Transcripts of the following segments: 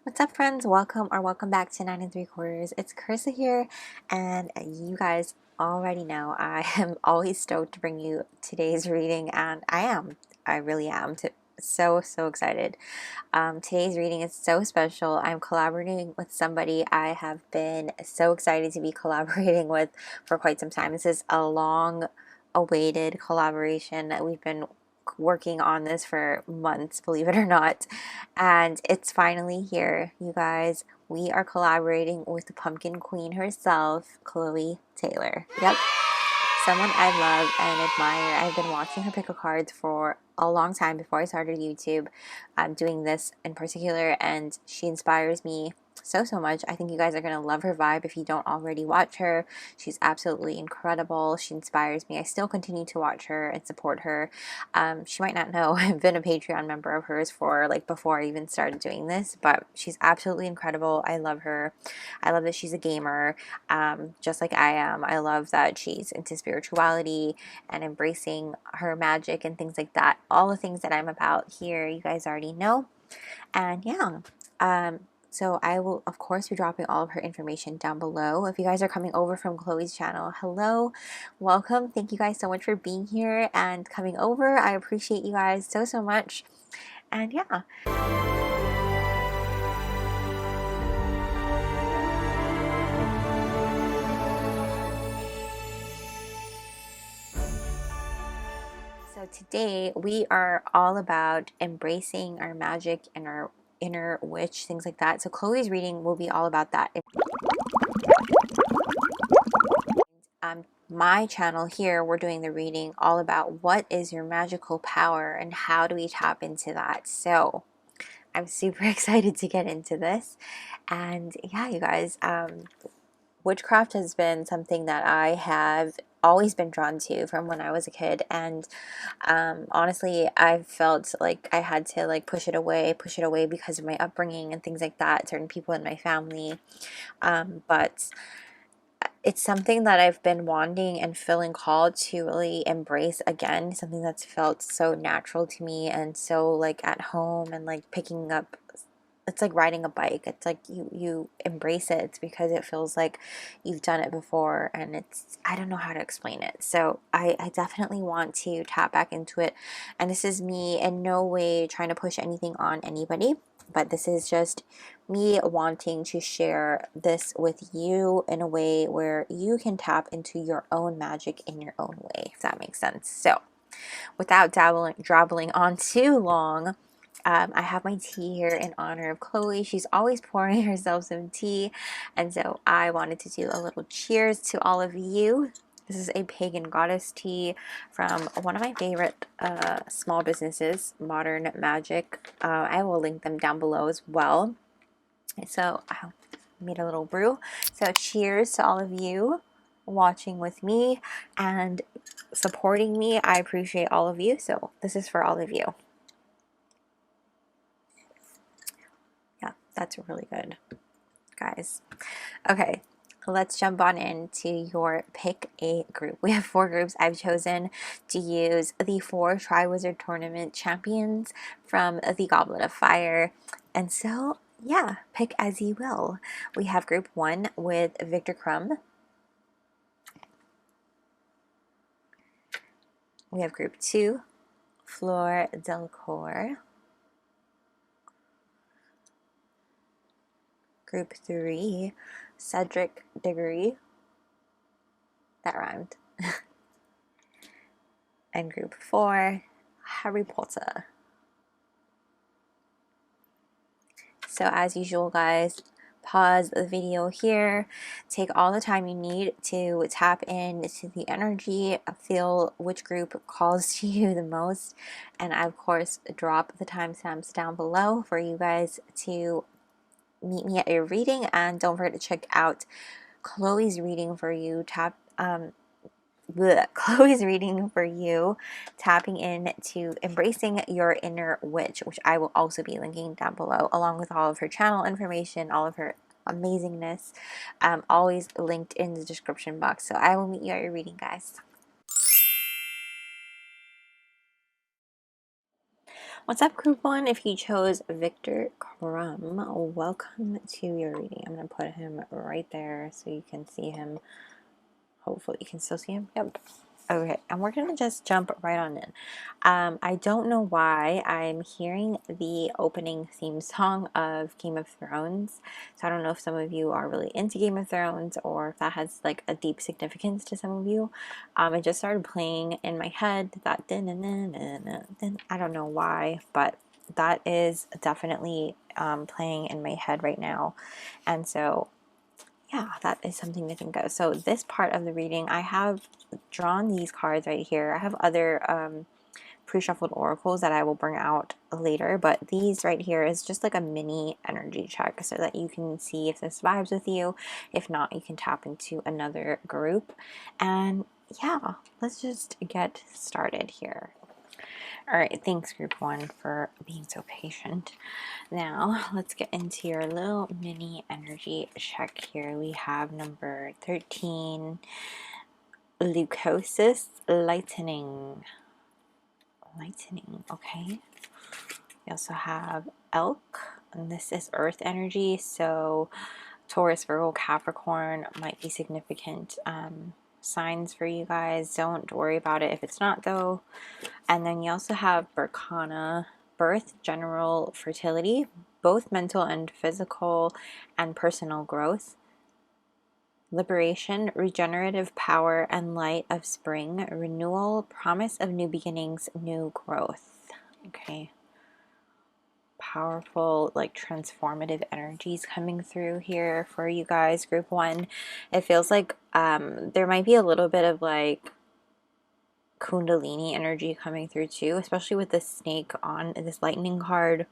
What's up, friends? Welcome back to 9 3/4. It's Carissa here, and you guys already know I am always stoked to bring you today's reading, and I really am. So excited. Today's reading is so special. I'm collaborating with somebody I have been so excited to be collaborating with for quite some time. This is a long awaited collaboration that we've been working on this for months, believe it or not, and it's finally here, you guys. We are collaborating with the pumpkin queen herself, Kloee Taylor. Yep, someone I love and admire. I've been watching her pick a cards for a long time before I started YouTube, doing this in particular, and she inspires me so much. I think you guys are going to love her vibe if you don't already watch her. She's absolutely incredible. She inspires me. I still continue to watch her and support her. She might not know I've been a Patreon member of hers for like before I even started doing this, but she's absolutely incredible. I love her. I love that she's a gamer, just like I am. I love that she's into spirituality and embracing her magic and things like that. All the things that I'm about here, you guys already know. And yeah, so I will, of course, be dropping all of her information down below. If you guys are coming over from Chloe's channel, hello, welcome. Thank you guys so much for being here and coming over. I appreciate you guys so much. And yeah. So today we are all about embracing our magic and our inner witch, things like that. So Chloe's reading will be all about that. My channel here, we're doing the reading all about what is your magical power and how do we tap into that. So I'm super excited to get into this. And yeah, you guys, witchcraft has been something that I have always been drawn to from when I was a kid, and honestly, I felt like I had to like push it away because of my upbringing and things like that, certain people in my family, but it's something that I've been wanting and feeling called to really embrace again, something that's felt so natural to me and so like at home, and like picking up, it's like riding a bike. It's like you embrace it. It's because it feels like you've done it before, and it's, I don't know how to explain it. So I definitely want to tap back into it, and this is me in no way trying to push anything on anybody, but this is just me wanting to share this with you in a way where you can tap into your own magic in your own way, if that makes sense. So without dabbling on too long, I have my tea here in honor of Kloee. She's always pouring herself some tea, and so I wanted to do a little cheers to all of you. This is a pagan goddess tea from one of my favorite small businesses, Modern Magic. I will link them down below as well. So I made a little brew. So cheers to all of you watching with me and supporting me. I appreciate all of you. So this is for all of you. Yeah, that's really good, guys. Okay, let's jump on into your pick a group. We have 4 groups. I've chosen to use the 4 Triwizard Tournament champions from the Goblet of Fire, and so yeah, pick as you will. We have group 1 with Viktor Krum. We have group 2, Fleur Delacour. Group 3, Cedric, Diggory. That rhymed. And group 4, Harry Potter. So as usual, guys, pause the video here, take all the time you need to tap into the energy, feel which group calls to you the most, and I of course drop the timestamps down below for you guys to meet me at your reading. And don't forget to check out Chloe's reading for you. Chloe's reading for you, tapping into embracing your inner witch, which I will also be linking down below, along with all of her channel information, all of her amazingness, always linked in the description box. So I will meet you at your reading, guys. What's up, group one? If you chose Viktor Krum, welcome to your reading. I'm going to put him right there so you can see him. Hopefully you can still see him. Yep. Okay, and we're going to just jump right on in. I don't know why I'm hearing the opening theme song of Game of Thrones. So I don't know if some of you are really into Game of Thrones or if that has like a deep significance to some of you. It just started playing in my head, that din, I don't know why, but that is definitely playing in my head right now. And so yeah, that is something to think of. So this part of the reading, I have drawn these cards right here. I have other pre-shuffled oracles that I will bring out later, but these right here is just like a mini energy check so that you can see if this vibes with you. If not, you can tap into another group. And yeah, let's just get started here. All right, thanks group one for being so patient. Now let's get into your little mini energy check here. We have number 13, leucosis, lightening. Okay. We also have elk, and this is earth energy, so Taurus, Virgo, Capricorn might be significant signs for you guys. Don't worry about it if it's not though. And then you also have Berkana, birth, general fertility, both mental and physical and personal growth, liberation, regenerative power and light of spring, renewal, promise of new beginnings, new growth. Okay. Powerful, like transformative energies coming through here for you guys, group one. It feels like there might be a little bit of like Kundalini energy coming through too, especially with this snake on this lightning card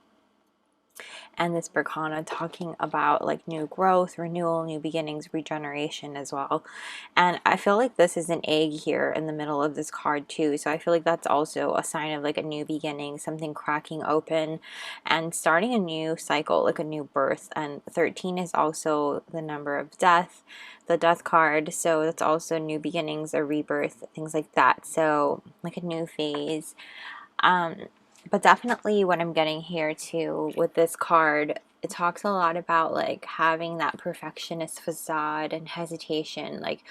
and this Berkana talking about like new growth, renewal, new beginnings, regeneration as well. And I feel like this is an egg here in the middle of this card too, so I feel like that's also a sign of like a new beginning, something cracking open and starting a new cycle, like a new birth. And 13 is also the number of death, the death card, so that's also new beginnings, a rebirth, things like that. So like a new phase. But definitely what I'm getting here too with this card, it talks a lot about like having that perfectionist facade and hesitation. Like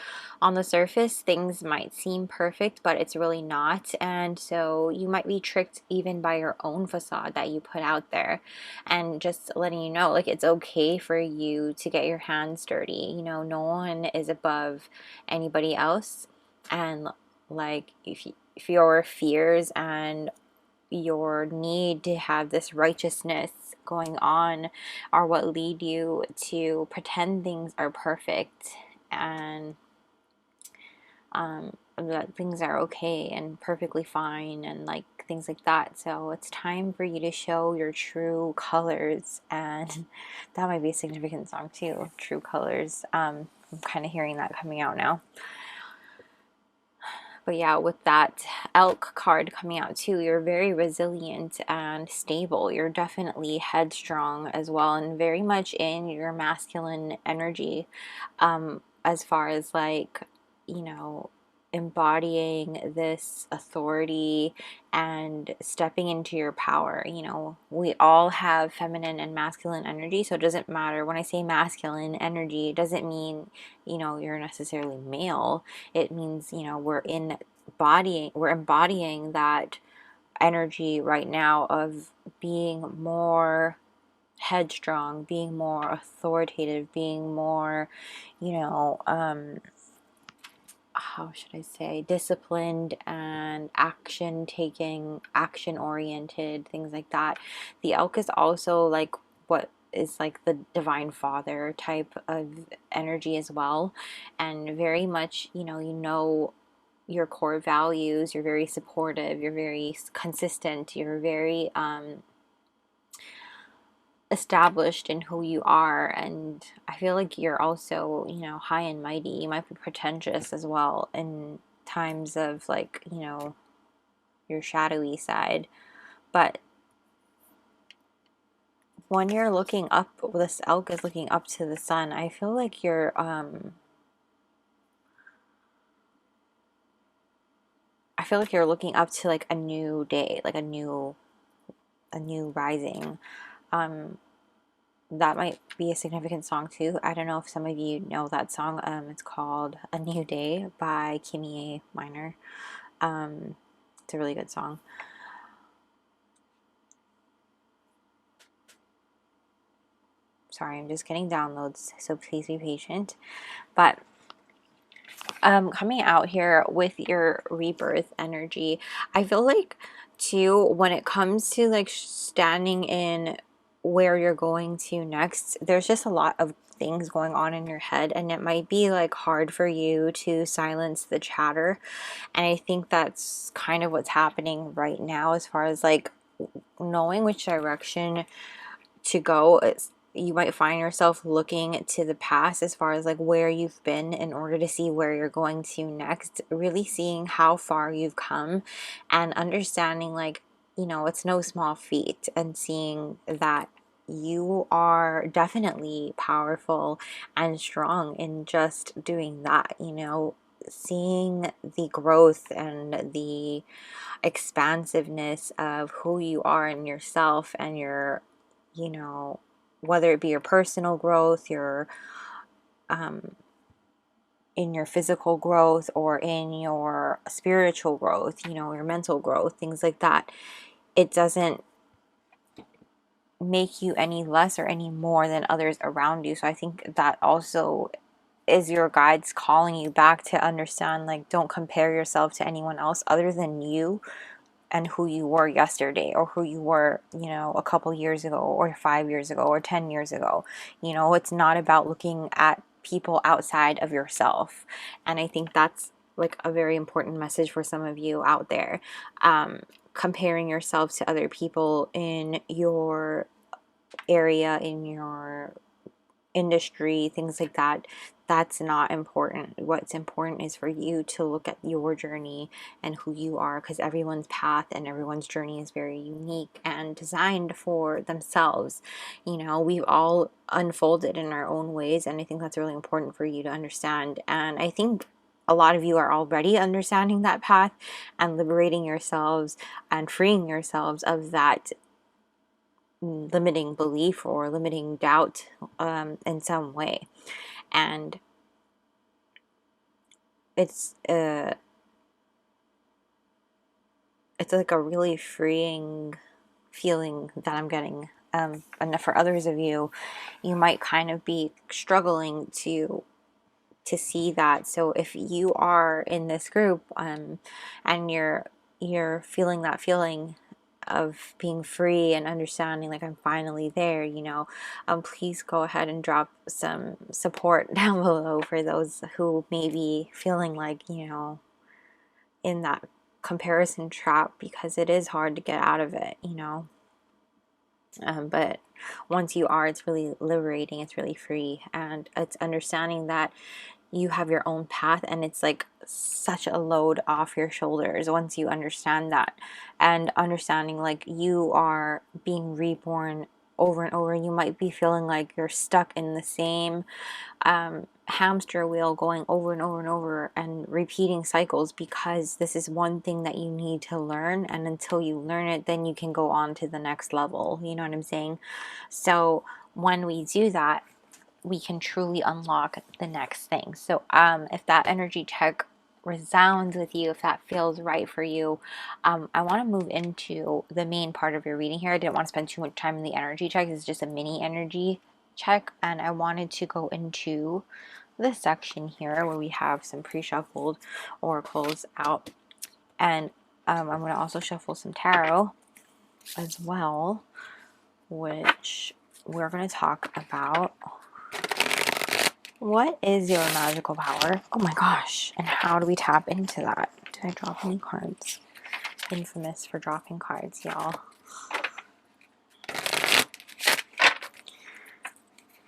on the surface, things might seem perfect, but it's really not. And so you might be tricked even by your own facade that you put out there. And just letting you know, like it's okay for you to get your hands dirty. You know, no one is above anybody else. And like if your fears and your need to have this righteousness going on are what lead you to pretend things are perfect and that things are okay and perfectly fine and like things like that. So it's time for you to show your true colors, and that might be a significant song too, True Colors. I'm kind of hearing that coming out now. But yeah, with that elk card coming out too, you're very resilient and stable. You're definitely headstrong as well, and very much in your masculine energy, as far as like, you know, embodying this authority and stepping into your power. You know, we all have feminine and masculine energy, so it doesn't matter. When I say masculine energy, it doesn't mean, you know, you're necessarily male. It means, you know, we're embodying that energy right now of being more headstrong, being more authoritative, being more, you know, how should I say, disciplined and action taking, action oriented, things like that. The elk is also like what is like the divine father type of energy as well, and very much, you know your core values. You're very supportive, you're very consistent, you're very established in who you are. And I feel like you're also, you know, high and mighty. You might be pretentious as well in times of like, you know, your shadowy side. But when you're looking up, this elk is looking up to the sun, I feel like you're looking up to like a new day, like a new a new rising. That might be a significant song too. I don't know if some of you know that song. It's called A New Day by Kimmy Minor. It's a really good song. Sorry, I'm just getting downloads, so please be patient. But coming out here with your rebirth energy, I feel like too, when it comes to like standing in where you're going to next, there's just a lot of things going on in your head, and it might be like hard for you to silence the chatter. And I think that's kind of what's happening right now, as far as like knowing which direction to go. You might find yourself looking to the past as far as like where you've been in order to see where you're going to next, really seeing how far you've come and understanding like, you know, it's no small feat, and seeing that you are definitely powerful and strong in just doing that, you know, seeing the growth and the expansiveness of who you are in yourself and your, you know, whether it be your personal growth, your in your physical growth, or in your spiritual growth, you know, your mental growth, things like that. It doesn't make you any less or any more than others around you. So I think that also is your guides calling you back to understand, like, don't compare yourself to anyone else other than you and who you were yesterday, or who you were, you know, a couple years ago, or 5 years ago, or 10 years ago. You know, it's not about looking at people outside of yourself. And I think that's like a very important message for some of you out there. Comparing yourself to other people in your area, in your industry, things like that, that's not important. What's important is for you to look at your journey and who you are, because everyone's path and everyone's journey is very unique and designed for themselves. You know, we've all unfolded in our own ways, and I think that's really important for you to understand. And I think a lot of you are already understanding that path and liberating yourselves and freeing yourselves of that limiting belief or limiting doubt in some way. And it's like a really freeing feeling that I'm getting. And for others of you, you might kind of be struggling to see that. So if you are in this group and you're feeling that feeling of being free and understanding, like, I'm finally there, you know, please go ahead and drop some support down below for those who may be feeling like, you know, in that comparison trap, because it is hard to get out of it, you know. But once you are, it's really liberating, it's really free, and it's understanding that you have your own path, and it's like such a load off your shoulders once you understand that, and understanding like you are being reborn over and over. You might be feeling like you're stuck in the same hamster wheel, going over and over and over and repeating cycles, because this is one thing that you need to learn, and until you learn it, then you can go on to the next level. You know what I'm saying? So when we do that, we can truly unlock the next thing. So if that energy check resounds with you, if that feels right for you, I want to move into the main part of your reading here. I didn't want to spend too much time in the energy check. It's just a mini energy check, and I wanted to go into this section here where we have some pre-shuffled oracles out, and I'm going to also shuffle some tarot as well, which we're going to talk about. What is your magical power? Oh my gosh. And how do we tap into that? Did I drop any cards? Infamous for dropping cards, y'all.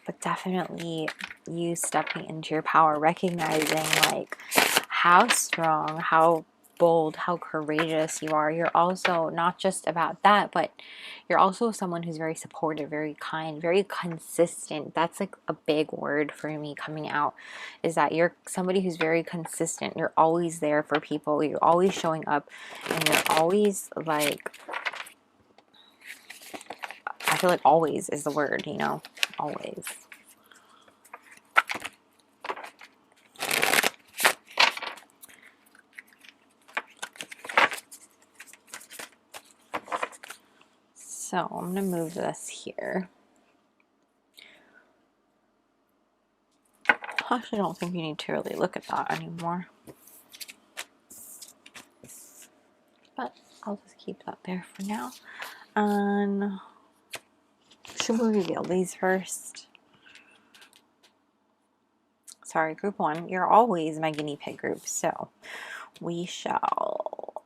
But definitely you stepping into your power, recognizing like how strong, how bold, how courageous you are. You're also not just about that, but you're also someone who's very supportive, very kind, very consistent. That's like a big word for me coming out, is that you're somebody who's very consistent. You're always there for people. You're always showing up, and you're always like feel like always is the word, you know, always. So I'm going to move this here. Actually, I don't think you need to really look at that anymore. But I'll just keep that there for now. And should we reveal these first? Sorry, group 1. You're always my guinea pig group. So we shall...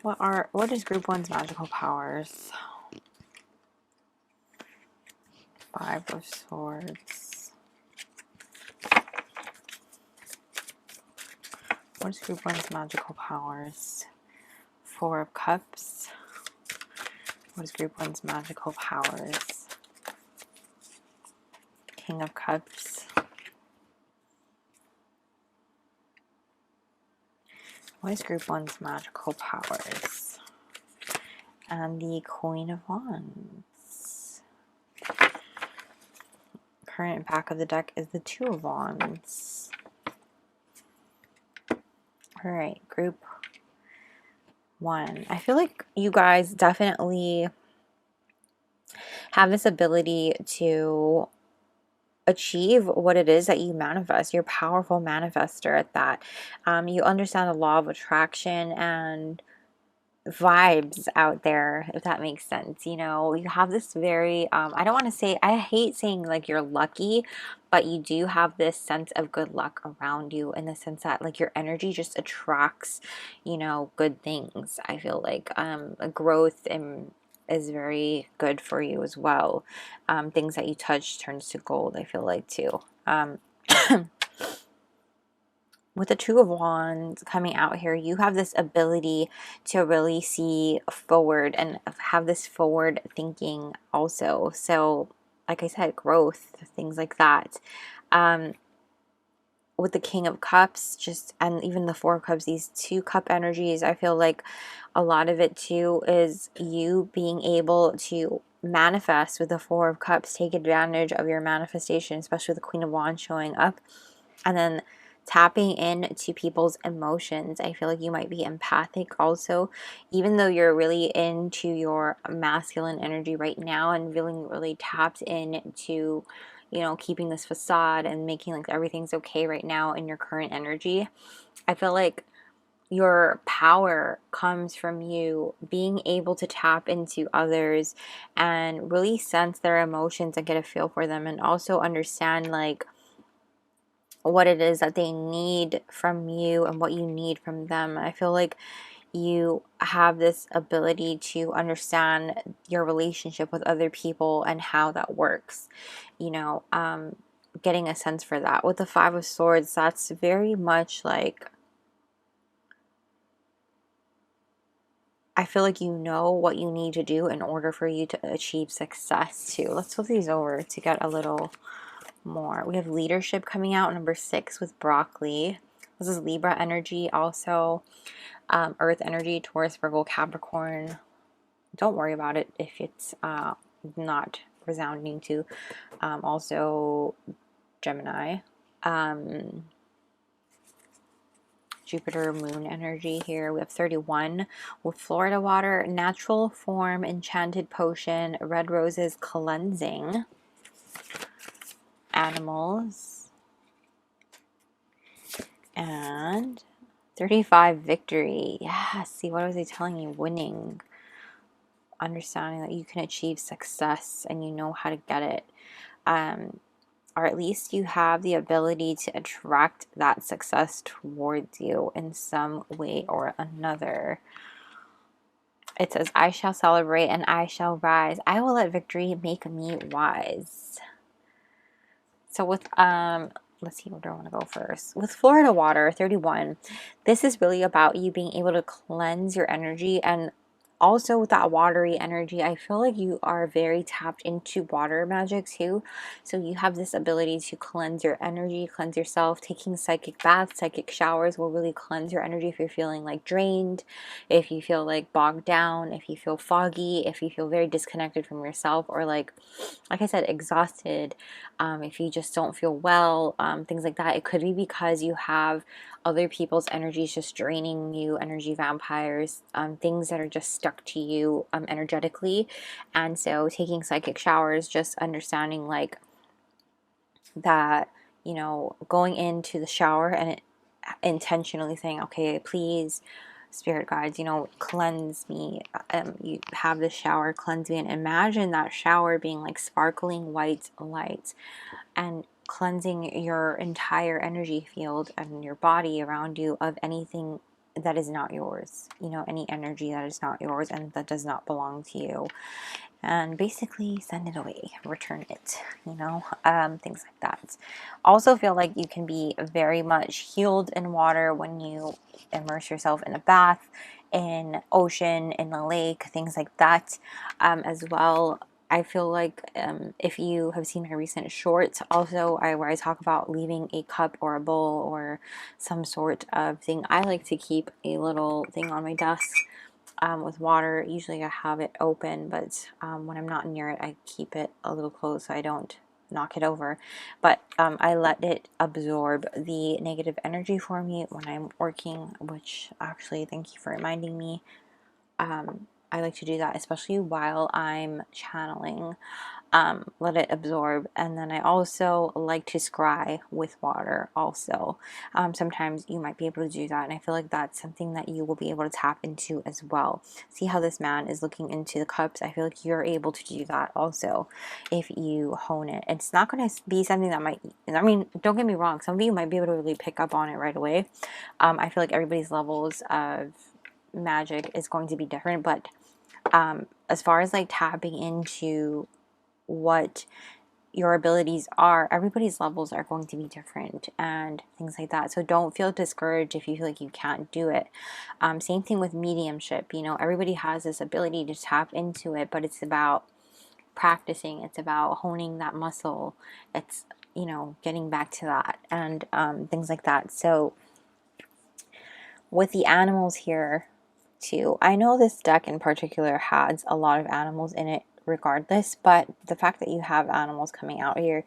What is group 1's magical powers? 5 of Swords. What is group 1's magical powers? 4 of Cups. What is group 1's magical powers? King of Cups. What is group 1's magical powers? And the Queen of Wands. Current back of the deck is the 2 of Wands. Alright, group 1. I feel like you guys definitely have this ability to achieve what it is that you manifest. You're a powerful manifester at that. You understand the law of attraction and vibes out there, if that makes sense. You know, you have this very I don't want to say, I hate saying like you're lucky, but you do have this sense of good luck around you, in the sense that like your energy just attracts, you know, good things. I feel like growth and is very good for you as well. Things that you touch turns to gold, I feel like, too. With the 2 of Wands coming out here, you have this ability to really see forward and have this forward thinking also. So, like I said, growth, things like that. With the King of Cups, and even the 4 of Cups, these 2 cup energies, I feel like a lot of it too is you being able to manifest with the 4 of Cups, take advantage of your manifestation, especially the Queen of Wands showing up, and then tapping into people's emotions. I feel like you might be empathic also, even though you're really into your masculine energy right now and feeling really tapped into, you know, keeping this facade and making like everything's okay right now in your current energy. I feel like your power comes from you being able to tap into others and really sense their emotions and get a feel for them, and also understand like what it is that they need from you and what you need from them. I feel like you have this ability to understand your relationship with other people and how that works, you know, getting a sense for that. With the 5 of Swords, that's very much like, I feel like you know what you need to do in order for you to achieve success too. Let's flip these over to get a little more. We have leadership coming out, number 6 with broccoli. This is Libra energy, also earth energy, Taurus, Virgo, Capricorn. Don't worry about it if it's not resounding to. Also Gemini, Jupiter, moon energy here. We have 31 with Florida water, natural form, enchanted potion, red roses, cleansing, animals, and 35 victory. Yeah, see, what was I telling you? Winning. Understanding that you can achieve success and you know how to get it. Or at least you have the ability to attract that success towards you in some way or another. It says, I shall celebrate and I shall rise. I will let victory make me wise. So with, let's see, where do I want to go first? With Florida water, 31, this is really about you being able to cleanse your energy and Also with that watery energy, I feel like you are very tapped into water magic too. So you have this ability to cleanse your energy, cleanse yourself. Taking psychic baths, psychic showers will really cleanse your energy if you're feeling like drained, if you feel like bogged down, if you feel foggy, if you feel very disconnected from yourself, or like I said, exhausted, if you just don't feel well, things like that. It could be because you have other people's energies just draining you, energy vampires, things that are just stuck to you energetically. And so taking psychic showers, just understanding like that, you know, going into the shower and intentionally saying, okay, please, spirit guides, you know, cleanse me. You have the shower, cleanse me, and imagine that shower being like sparkling white light and cleansing your entire energy field and your body around you of anything that is not yours, you know, any energy that is not yours and that does not belong to you, and basically send it away, return it, you know, things like that. Also feel like you can be very much healed in water when you immerse yourself in a bath, in ocean, in the lake, things like that, as well. I feel like if you have seen my recent shorts, also where I talk about leaving a cup or a bowl or some sort of thing, I like to keep a little thing on my desk with water. Usually I have it open, but when I'm not near it, I keep it a little closed so I don't knock it over. But I let it absorb the negative energy for me when I'm working, which actually, thank you for reminding me. I like to do that, especially while I'm channeling. Let it absorb. And then I also like to scry with water also. Sometimes you might be able to do that, and I feel like that's something that you will be able to tap into as well. See how this man is looking into the cups? I feel like you're able to do that also if you hone it. It's not going to be something that might, I mean, don't get me wrong, some of you might be able to really pick up on it right away. I feel like everybody's levels of magic is going to be different, but as far as like tapping into what your abilities are, everybody's levels are going to be different and things like that. So don't feel discouraged if you feel like you can't do it. Same thing with mediumship. You know, everybody has this ability to tap into it, but it's about practicing. It's about honing that muscle. It's, you know, getting back to that and things like that. So with the animals here too, I know this deck in particular has a lot of animals in it regardless, but the fact that you have animals coming out here,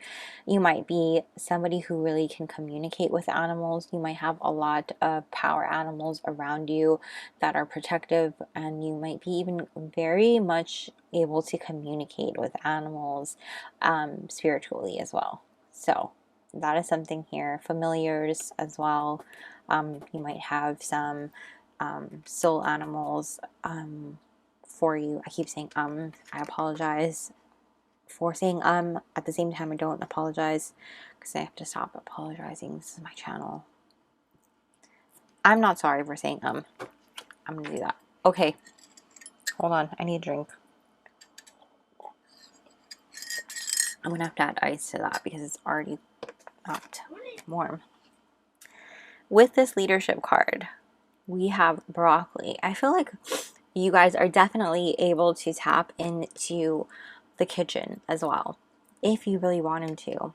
you might be somebody who really can communicate with animals. You might have a lot of power animals around you that are protective, and you might be even very much able to communicate with animals spiritually as well. So that is something here. Familiars as well. You might have some soul animals for you. I keep saying I apologize for saying at the same time I don't apologize, because I have to stop apologizing. This is my channel. I'm not sorry for saying I'm gonna do that. Okay, hold on, I need a drink. I'm gonna have to add ice to that because it's already not warm. With this leadership card, we have broccoli. I feel like you guys are definitely able to tap into the kitchen as well if you really wanted to.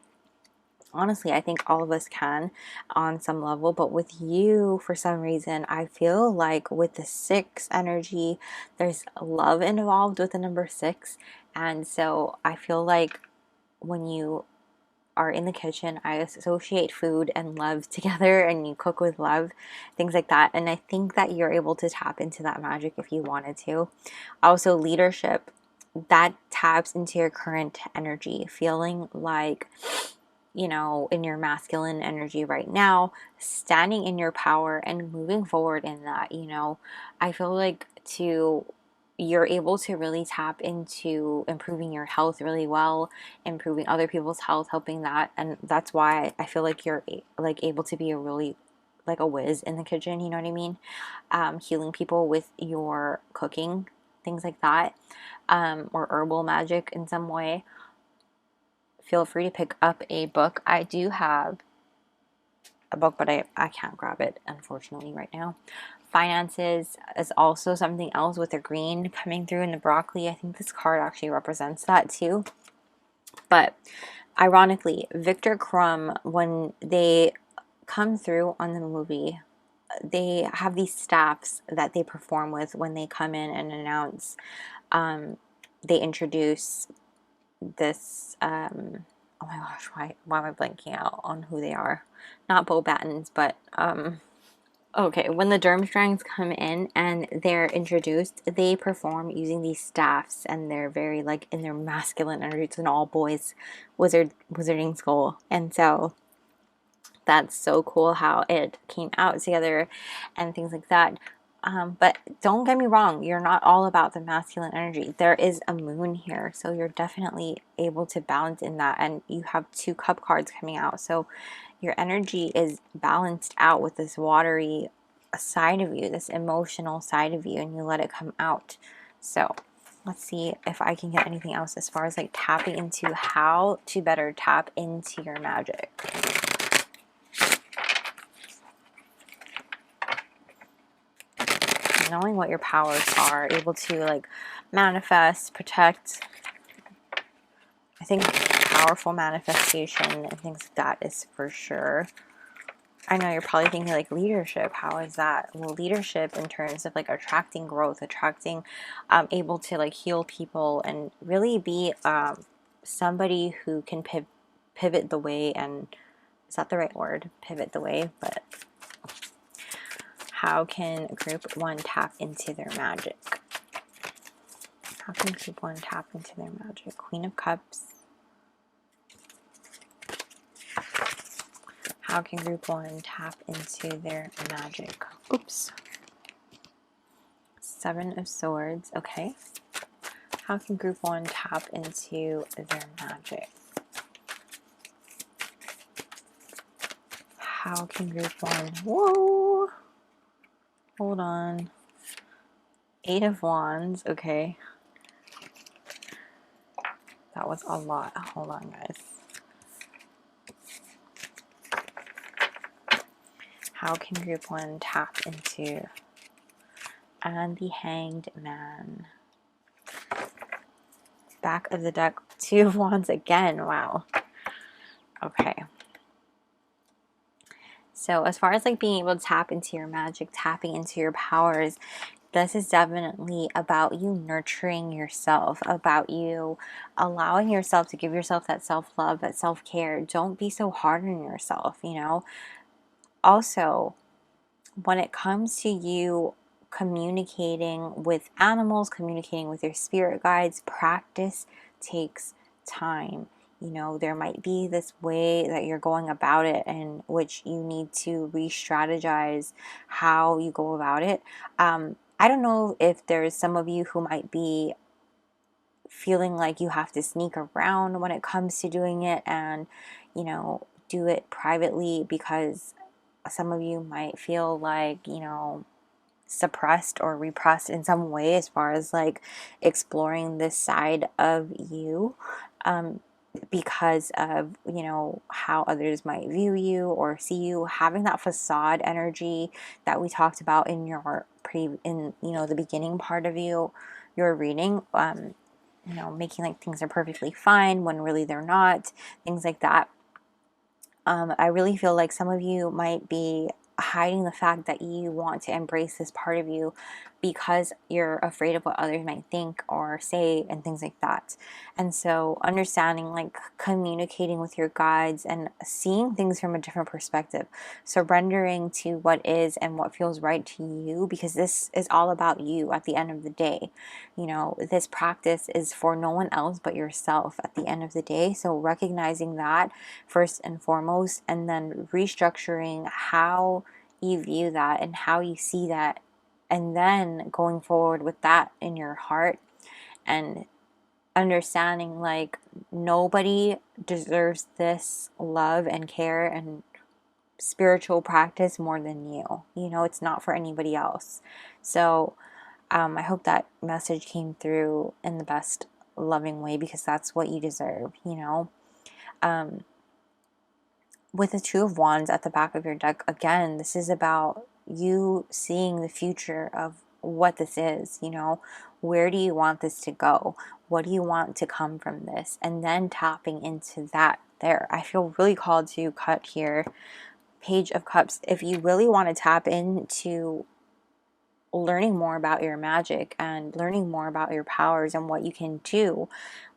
Honestly, I think all of us can on some level, but with you, for some reason, I feel like with the 6 energy, there's love involved with the number 6. And so I feel like when you are in the kitchen, I associate food and love together, and you cook with love, things like that. And I think that you're able to tap into that magic if you wanted to. Also, leadership, that taps into your current energy, feeling like, you know, in your masculine energy right now, standing in your power and moving forward in that. You know, I feel like you're able to really tap into improving your health really well, improving other people's health, helping that. And that's why I feel like you're like able to be a really like a whiz in the kitchen, you know what I mean? Healing people with your cooking, things like that, or herbal magic in some way. Feel free to pick up a book. I do have a book, but I can't grab it, unfortunately, right now. Finances is also something else with the green coming through in the broccoli. I think this card actually represents that too. But ironically, Viktor Krum, when they come through on the movie, they have these staffs that they perform with when they come in and announce. They introduce this, oh my gosh, why am I blanking out on who they are? Not bow battens, but, okay, when the 𝒕𝒐𝒔𝒔s come in and they're introduced, they perform using these staffs, and they're very, like, in their masculine energy. It's an all-boys wizarding school. And so that's so cool how it came out together and things like that. But don't get me wrong, you're not all about the masculine energy. There is a moon here, so you're definitely able to balance in that. And you have 2 cup cards coming out, so your energy is balanced out with this watery side of you, this emotional side of you, and you let it come out. So let's see if I can get anything else as far as like tapping into how to better tap into your magic. Knowing what your powers are, able to like manifest, protect. I think powerful manifestation and things like that is for sure. I know you're probably thinking like leadership. How is that? Well, leadership in terms of like attracting growth, attracting, able to like heal people and really be somebody who can pivot the way. And is that the right word? Pivot the way. But how can group 1 tap into their magic? How can group 1 tap into their magic? Queen of Cups. How can group 1 tap into their magic? Oops. 7 of Swords. Okay. How can group 1 tap into their magic? How can group 1... Whoa! Hold on. 8 of Wands. Okay. That was a lot. Hold on, guys. How can group 1 tap into... And the Hanged Man. Back of the deck, 2 of Wands again. Wow. Okay. So as far as like being able to tap into your magic, tapping into your powers, this is definitely about you nurturing yourself, about you allowing yourself to give yourself that self-love, that self-care. Don't be so hard on yourself, you know. Also, when it comes to you communicating with animals, communicating with your spirit guides, practice takes time. You know, there might be this way that you're going about it in which you need to re-strategize how you go about it. I don't know if there's some of you who might be feeling like you have to sneak around when it comes to doing it and, you know, do it privately, because some of you might feel like, you know, suppressed or repressed in some way as far as like exploring this side of you, because of, you know, how others might view you or see you, having that facade energy that we talked about in your you know, the beginning part of your reading, you know, making like things are perfectly fine when really they're not, things like that. I really feel like some of you might be hiding the fact that you want to embrace this part of you because you're afraid of what others might think or say and things like that. And so understanding, like communicating with your guides and seeing things from a different perspective, surrendering to what is and what feels right to you, because this is all about you at the end of the day. You know, this practice is for no one else but yourself at the end of the day. So recognizing that first and foremost, and then restructuring how you view that and how you see that, and then going forward with that in your heart and understanding like nobody deserves this love and care and spiritual practice more than you. You know, it's not for anybody else. So I hope that message came through in the best loving way, because that's what you deserve, you know. With the 2 of Wands at the back of your deck, again, this is about you seeing the future of what this is, you know, where do you want this to go? What do you want to come from this? And then tapping into that there. I feel really called to cut here. Page of Cups. If you really want to tap into learning more about your magic and learning more about your powers and what you can do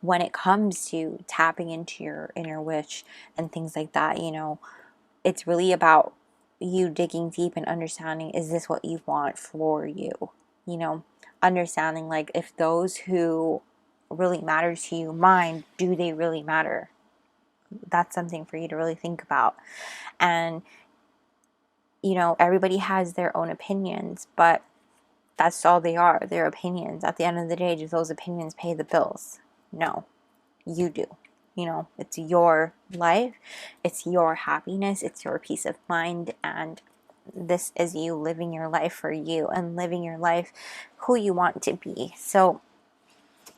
when it comes to tapping into your inner witch and things like that, you know, it's really about you digging deep and understanding, is this what you want for you? You know, understanding like if those who really matter to you mind, do they really matter? That's something for you to really think about. And you know, everybody has their own opinions, but that's all they are, their opinions. At the end of the day, do those opinions pay the bills? No, you do. You know, it's your life, it's your happiness, it's your peace of mind, and this is you living your life for you and living your life who you want to be. So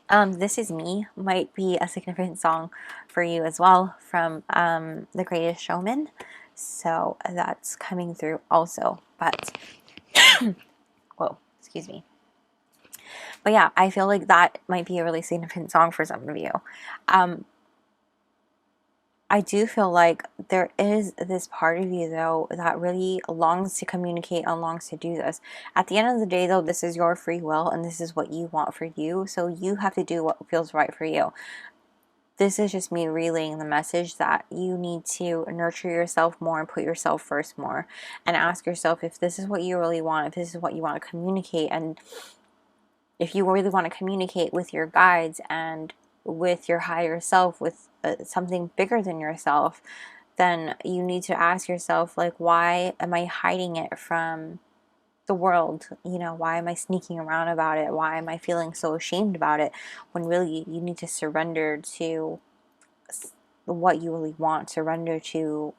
This Is Me might be a significant song for you as well from The Greatest Showman. So that's coming through also. But, whoa, excuse me. But yeah, I feel like that might be a really significant song for some of you. I do feel like there is this part of you, though, that really longs to communicate and longs to do this. At the end of the day, though, this is your free will and this is what you want for you. So you have to do what feels right for you. This is just me relaying the message that you need to nurture yourself more and put yourself first more. And ask yourself if this is what you really want, if this is what you want to communicate. And if you really want to communicate with your guides and with your higher self, with something bigger than yourself, then you need to ask yourself, like, why am I hiding it from the world? You know, why am I sneaking around about it? Why am I feeling so ashamed about it? When really you need to surrender to what you really want, surrender to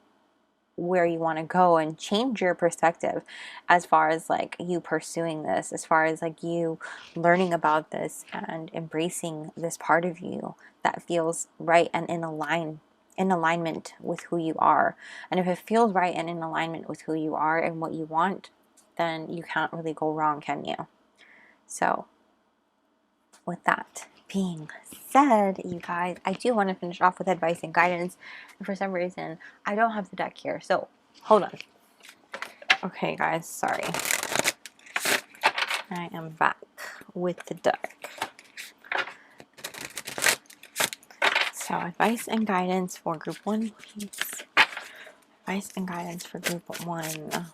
where you want to go, and change your perspective as far as like you pursuing this, as far as like you learning about this and embracing this part of you that feels right and in alignment with who you are. And if it feels right and in alignment with who you are and what you want, then you can't really go wrong, can you? So with that being said, you guys, I do want to finish off with advice and guidance, and for some reason I don't have the deck here, so hold on. Okay guys, sorry, I am back with the deck. So advice and guidance for group 1, please. Advice and guidance for group 1.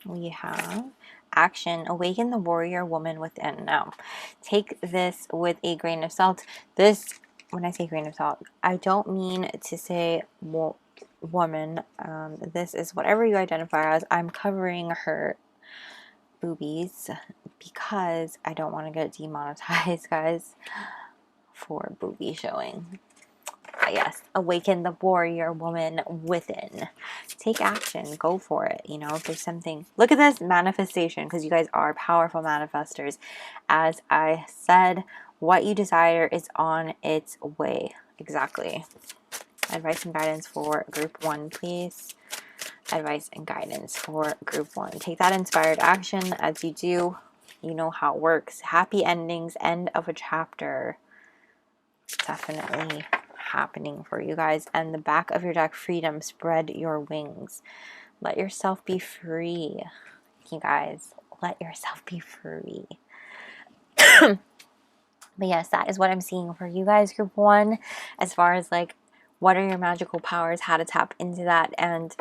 We have action, awaken the warrior woman within. Now, take this with a grain of salt. This, when I say grain of salt, I don't mean to say woman. This is whatever you identify as. I'm covering her boobies because I don't want to get demonetized, guys, for boobie showing. Yes, awaken the warrior woman within. Take action, go for it. You know, if there's something, look at this manifestation, because you guys are powerful manifestors. As I said, what you desire is on its way. Exactly. Advice and guidance for group 1, please. Advice and guidance for group 1. Take that inspired action. As you do, you know how it works. Happy endings, end of a chapter. Definitely happening for you guys. And the back of your deck, freedom, spread your wings. Let yourself be free, you guys. Let yourself be free. But yes, that is what I'm seeing for you guys, group 1, as far as like what are your magical powers, how to tap into that, and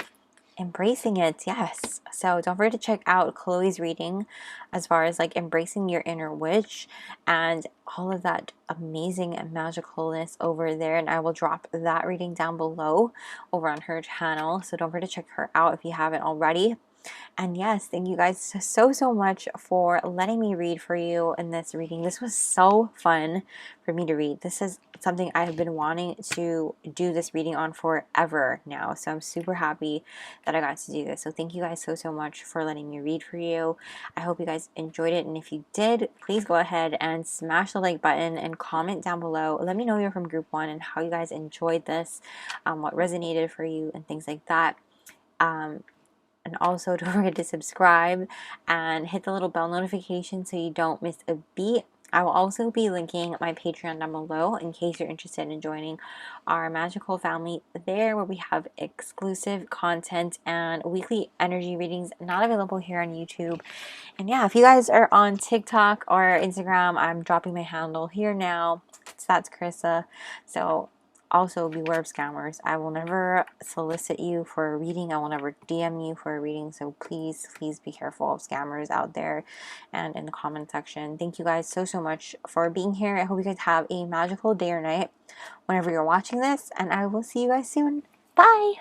embracing it. Yes, so don't forget to check out Chloe's reading as far as like embracing your inner witch and all of that amazing magicalness over there, and I will drop that reading down below over on her channel, so don't forget to check her out if you haven't already. And yes, thank you guys so much for letting me read for you in this reading. This was so fun for me to read. This is something I have been wanting to do this reading on forever now. So I'm super happy that I got to do this. So thank you guys so much for letting me read for you. I hope you guys enjoyed it. And if you did, please go ahead and smash the like button and comment down below. Let me know you're from group 1 and how you guys enjoyed this, what resonated for you and things like that. And also don't forget to subscribe and hit the little bell notification so you don't miss a beat. I will also be linking my Patreon down below in case you're interested in joining our magical family there, where we have exclusive content and weekly energy readings not available here on YouTube. And yeah, if you guys are on TikTok or Instagram, I'm dropping my handle here now. So that's 𝒕𝒐𝒔𝒔. So also beware of scammers. I will never solicit you for a reading. I will never DM you for a reading. So please be careful of scammers out there and in the comment section. Thank you guys so much for being here. I hope you guys have a magical day or night whenever you're watching this. And I will see you guys soon. Bye!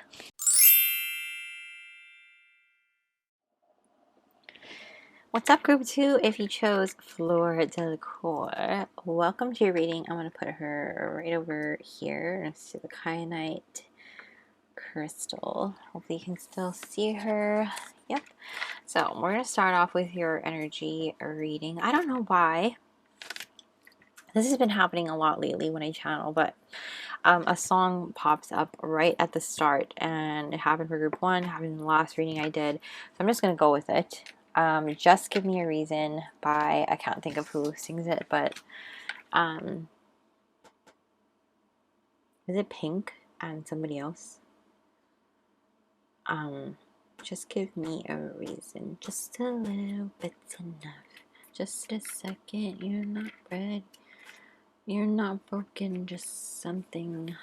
What's up, group 2? If you chose Fleur Delacour, welcome to your reading. I'm going to put her right over here next to the kyanite crystal. Hopefully you can still see her. Yep. So we're going to start off with your energy reading. I don't know why. This has been happening a lot lately when I channel, but a song pops up right at the start, and it happened for group 1, happened in the last reading I did. So I'm just going to go with it. Just Give Me a Reason by, I can't think of who sings it, but is it Pink and somebody else? Just give me a reason, just a little bit's enough. Just a second, you're not red, you're not broken, just something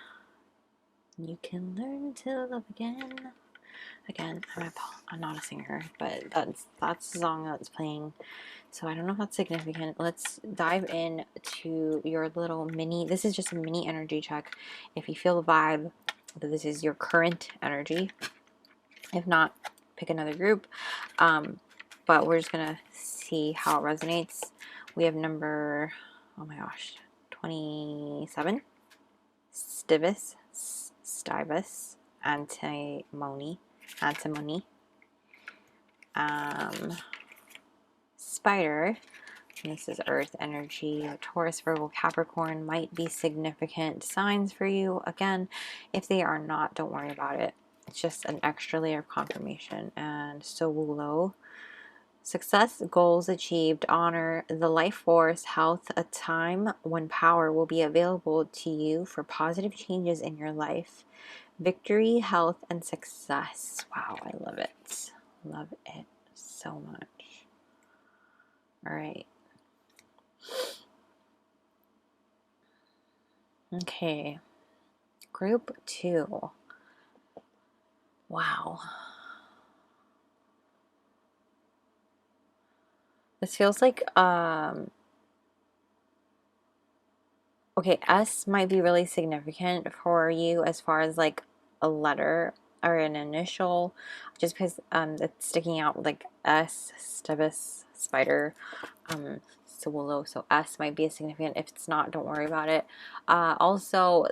you can learn to love again. Again, I'm not a singer, but that's the song that's playing. So I don't know if that's significant. Let's dive in to your little mini. This is just a mini energy check. If you feel the vibe that this is your current energy, if not, pick another group. But we're just gonna see how it resonates. We have number, oh my gosh, 27. Stivus, antimony. Spider, and this is earth energy. Taurus, Virgo, Capricorn might be significant signs for you. Again, if they are not, don't worry about it. It's just an extra layer of confirmation. And Sooo, success, goals achieved, honor, the life force, health, a time when power will be available to you for positive changes in your life. Victory, health, and success. Wow, I love it. Love it so much. All right. Okay. Group 2. Wow. This feels like, okay, S might be really significant for you as far as like a letter or an initial, just because it's sticking out like S, Stivus, Spider, Sooo, so S might be a significant. If it's not, don't worry about it. Also,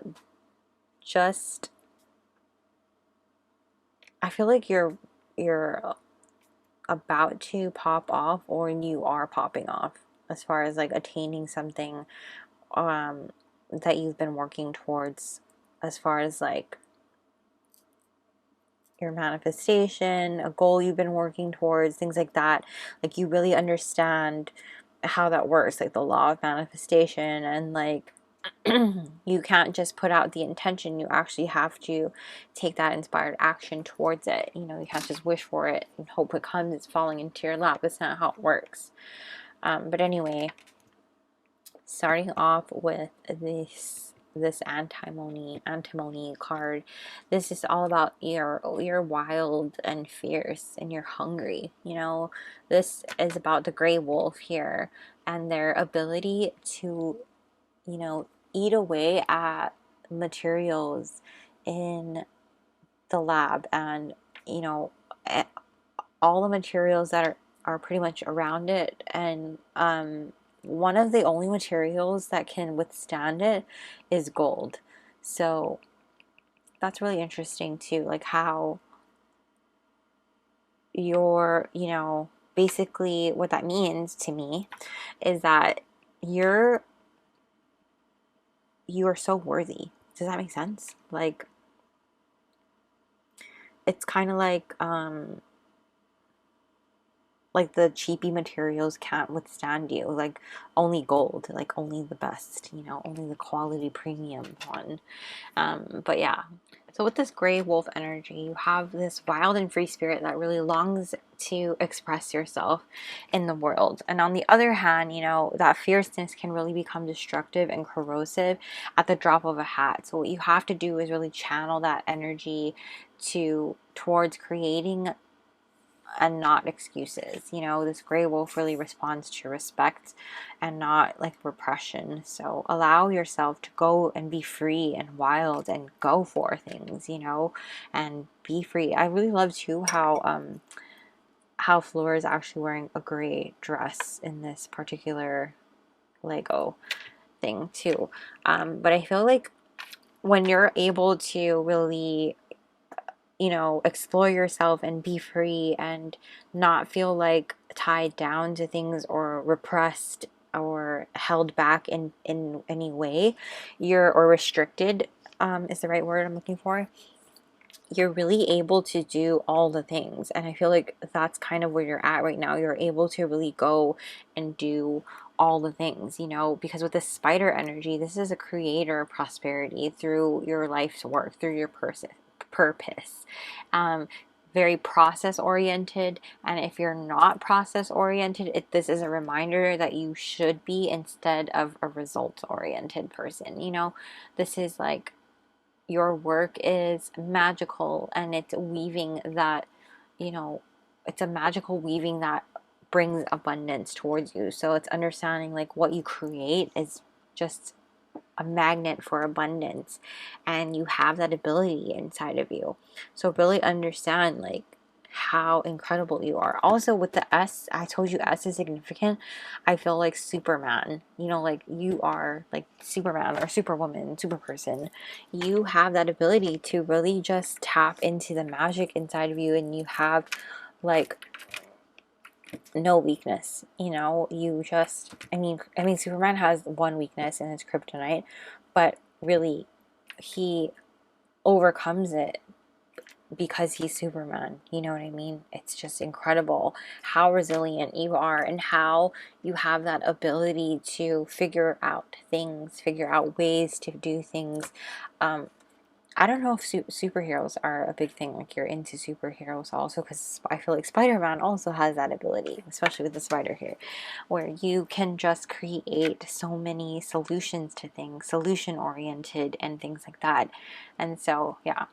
just, I feel like you're about to pop off, or you are popping off as far as like attaining something that you've been working towards, as far as like your manifestation, a goal you've been working towards, things like that. Like you really understand how that works, like the law of manifestation, and like you can't just put out the intention, you actually have to take that inspired action towards it. You know, you can't just wish for it and hope it comes, it's falling into your lap. That's not how it works. But anyway, starting off with this antimony card, this is all about you're wild and fierce and you're hungry. You know, this is about the gray wolf here and their ability to, you know, eat away at materials in the lab and, you know, all the materials that are pretty much around it, and one of the only materials that can withstand it is gold. So that's really interesting too, like how you're, you know, basically what that means to me is that you are so worthy. Does that make sense? Like, it's kind of like the cheapy materials can't withstand you, like only gold, like only the best, you know, only the quality premium one. But yeah, so with this gray wolf energy, you have this wild and free spirit that really longs to express yourself in the world. And on the other hand, you know, that fierceness can really become destructive and corrosive at the drop of a hat. So what you have to do is really channel that energy towards creating and not excuses. You know, this gray wolf really responds to respect and not like repression. So allow yourself to go and be free and wild and go for things, you know, and be free. I really love too how Fleur is actually wearing a gray dress in this particular Lego thing too. But I feel like when you're able to really, you know, explore yourself and be free and not feel like tied down to things or repressed or held back in any way, or restricted, is the right word I'm looking for. You're really able to do all the things, and I feel like that's kind of where you're at right now. You're able to really go and do all the things, you know, because with this spider energy, this is a creator of prosperity through your life's work, through your purpose. Very process oriented, and if you're not process oriented, this is a reminder that you should be, instead of a result oriented person. You know, this is like your work is magical, and it's weaving that, you know, it's a magical weaving that brings abundance towards you. So it's understanding like what you create is just a magnet for abundance, and you have that ability inside of you. So really understand like how incredible you are. Also with the S, I told you S is significant. I feel like Superman, you know, like you are like Superman or Superwoman, super person. You have that ability to really just tap into the magic inside of you, and you have like no weakness, you know. You just, I mean Superman has one weakness, and it's kryptonite, but really he overcomes it because he's Superman. You know what I mean? It's just incredible how resilient you are, and how you have that ability to figure out things, figure out ways to do things. I don't know if superheroes are a big thing, like you're into superheroes also, because I feel like Spider-Man also has that ability, especially with the spider here, where you can just create so many solutions to things, solution-oriented and things like that. And so, yeah,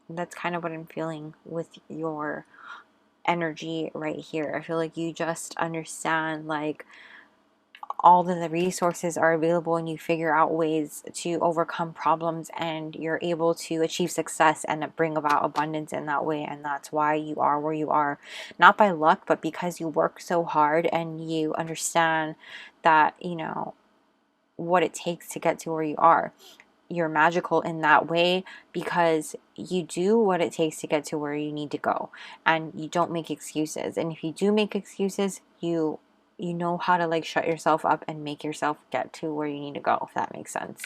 that's kind of what I'm feeling with your energy right here. I feel like you just understand like all of the resources are available, and you figure out ways to overcome problems, and you're able to achieve success and bring about abundance in that way. And that's why you are where you are, not by luck, but because you work so hard and you understand that, you know, what it takes to get to where you are. You're magical in that way because you do what it takes to get to where you need to go, and you don't make excuses. And if you do make excuses, you know how to like shut yourself up and make yourself get to where you need to go, if that makes sense.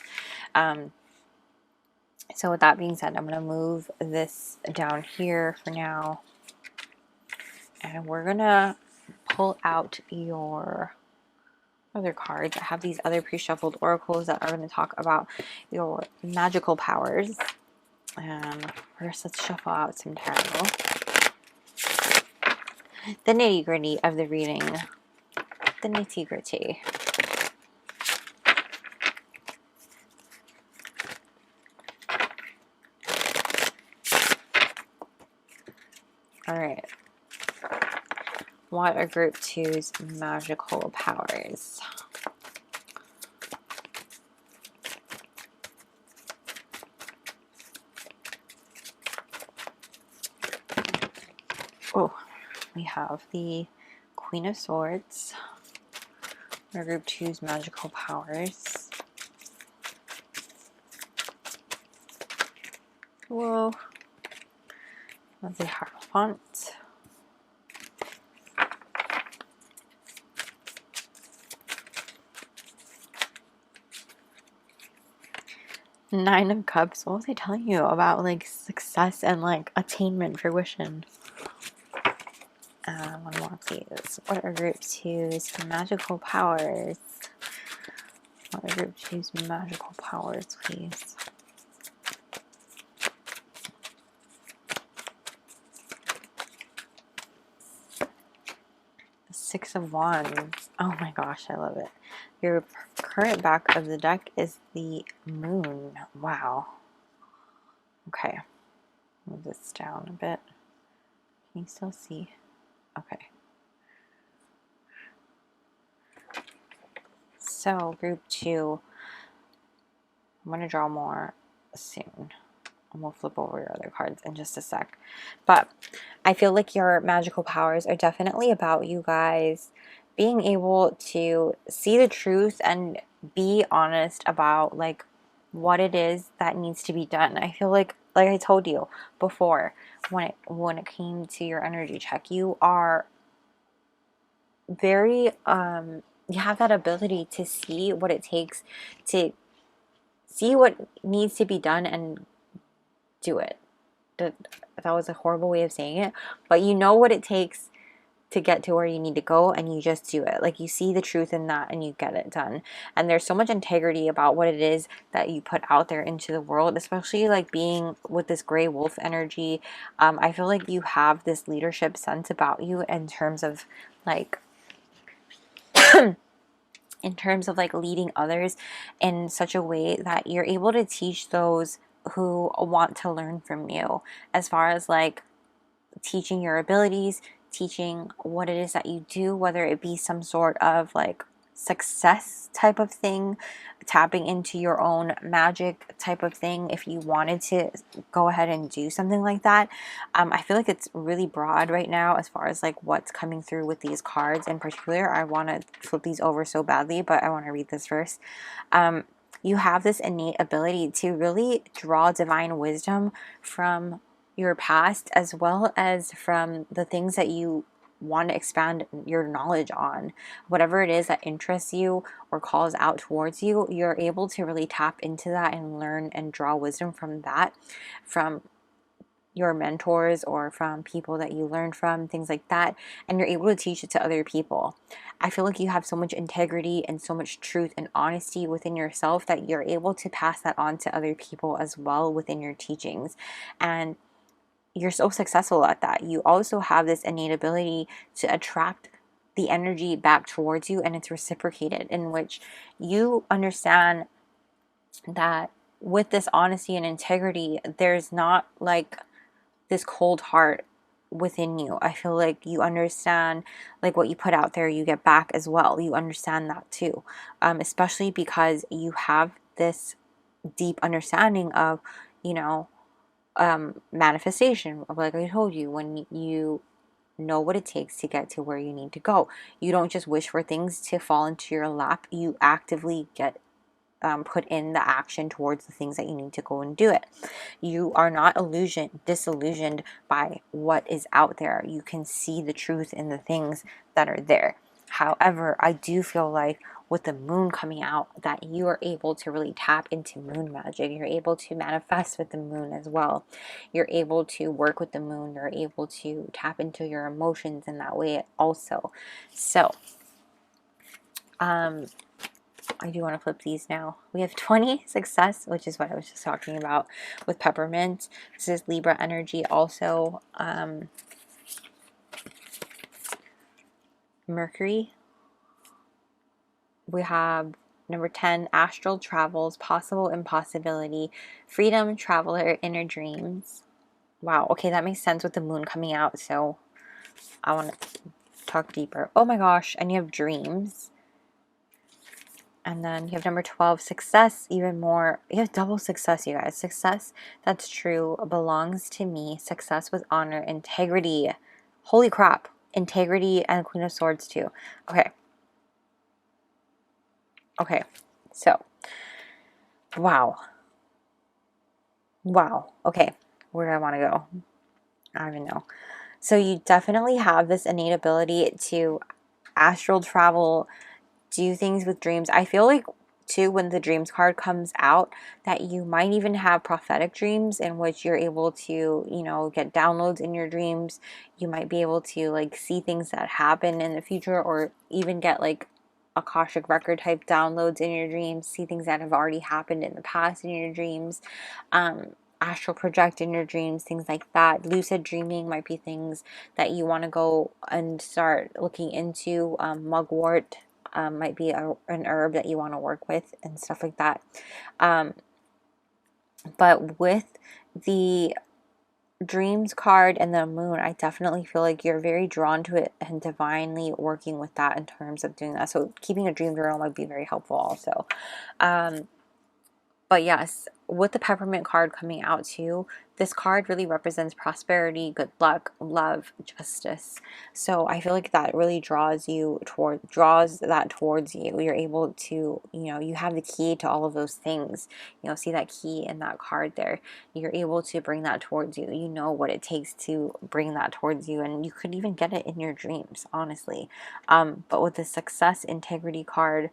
So with that being said, I'm going to move this down here for now, and we're going to pull out your other cards. I have these other pre-shuffled oracles that are going to talk about your magical powers. First, let's shuffle out some tarot. The nitty-gritty of the reading. The nitty-gritty. Alright. What are Group 2's magical powers? we have the Queen of Swords, our group 2's magical powers. Whoa. That's the Hierophant. Nine of Cups. What was I telling you about, like, success and, like, attainment, fruition? One more, please. What are group 2's magical powers? What are group 2's magical powers, please? The Six of Wands. Oh my gosh, I love it. Your current back of the deck is the Moon. Wow. Okay. Move this down a bit. Can you still see? Okay. So, group 2, I'm going to draw more soon. And we'll flip over your other cards in just a sec. But I feel like your magical powers are definitely about you guys being able to see the truth and be honest about, like, what it is that needs to be done. I feel like I told you before, when it came to your energy check, you are very you have that ability to see what it takes, to see what needs to be done and do it. That was a horrible way of saying it, but you know what it takes to get to where you need to go, and you just do it. Like, you see the truth in that and you get it done. And there's so much integrity about what it is that you put out there into the world, especially like being with this gray wolf energy. I feel like you have this leadership sense about you in terms of like leading others in such a way that you're able to teach those who want to learn from you, as far as like teaching your abilities, teaching what it is that you do, whether it be some sort of like success type of thing, tapping into your own magic type of thing. If you wanted to go ahead and do something like that, I feel like it's really broad right now as far as like what's coming through with these cards in particular. I want to flip these over so badly, but I want to read this first. You have this innate ability to really draw divine wisdom from your past, as well as from the things that you want to expand your knowledge on. Whatever it is that interests you or calls out towards you, you're able to really tap into that and learn and draw wisdom from that, from your mentors or from people that you learn from, things like that, and you're able to teach it to other people. I feel like you have so much integrity and so much truth and honesty within yourself that you're able to pass that on to other people as well within your teachings. And you're so successful at that. You also have this innate ability to attract the energy back towards you, and it's reciprocated, in which you understand that with this honesty and integrity, there's not like this cold heart within you. I feel like you understand, like, what you put out there, you get back as well. You understand that too, especially because you have this deep understanding of, you know, manifestation. Like I told you, when you know what it takes to get to where you need to go, you don't just wish for things to fall into your lap. You actively get put in the action towards the things that you need to go and do it. You are not disillusioned by what is out there. You can see the truth in the things that are there. However, I do feel like with the moon coming out, that you are able to really tap into moon magic. You're able to manifest with the moon as well. You're able to work with the moon. You're able to tap into your emotions in that way also. So, I do want to flip these now. We have 20 success, which is what I was just talking about with peppermint. This is Libra energy also. Mercury. We have number 10, astral travels, possible impossibility, freedom, traveler, inner dreams. Wow, okay, that makes sense with the moon coming out, so I want to talk deeper. Oh my gosh, and you have dreams. And then you have number 12, success, even more. You have double success, you guys. Success that's true belongs to me. Success with honor, integrity. Holy crap. integrity, and Queen of Swords too. Okay. Okay. So, wow. Wow. Okay. Where do I want to go? I don't even know. So you definitely have this innate ability to astral travel, do things with dreams. I feel like too, when the dreams card comes out, that you might even have prophetic dreams in which you're able to, you know, get downloads in your dreams. You might be able to like see things that happen in the future, or even get like Akashic record type downloads in your dreams, see things that have already happened in the past in your dreams, astral project in your dreams, things like that. Lucid dreaming might be things that you want to go and start looking into. Mugwort might be an herb that you want to work with and stuff like that. But with the dreams card and the moon, I definitely feel like you're very drawn to it and divinely working with that in terms of doing that. So keeping a dream journal might be very helpful also. But yes, with the peppermint card coming out too, this card really represents prosperity, good luck, love, justice. So I feel like that really draws that towards you. You're able to, you know, you have the key to all of those things. You know, see that key in that card there. You're able to bring that towards you. You know what it takes to bring that towards you, and you could even get it in your dreams, honestly. But with the success integrity card,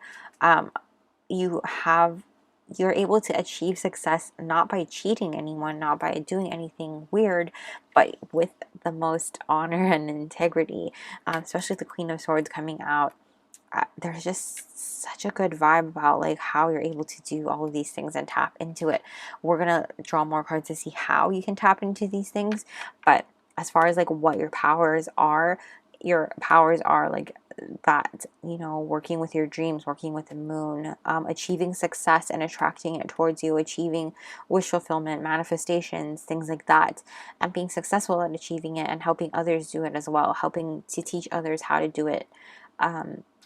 you're able to achieve success not by cheating anyone, not by doing anything weird, but with the most honor and integrity. Especially the Queen of Swords coming out. There's just such a good vibe about like how you're able to do all of these things and tap into it. We're gonna draw more cards to see how you can tap into these things, but as far as like what your powers are like that, you know, working with your dreams, working with the moon, achieving success and attracting it towards you, achieving wish fulfillment, manifestations, things like that, and being successful at achieving it and helping others do it as well, helping to teach others how to do it,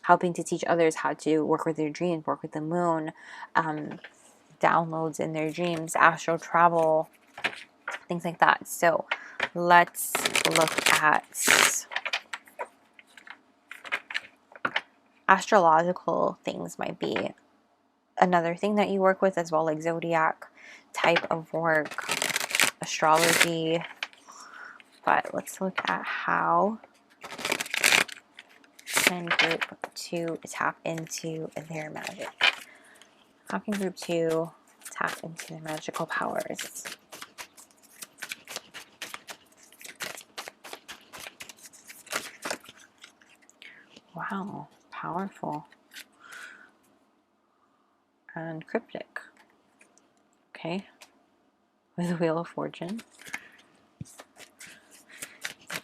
helping to teach others how to work with their dreams, work with the moon, downloads in their dreams, astral travel, things like that. So let's look at astrological things. Might be another thing that you work with as well, like zodiac type of work, astrology. But let's look at how can group 2 tap into their magic. How can group 2 tap into their magical powers? Wow, powerful. And cryptic. Okay. With the Wheel of Fortune.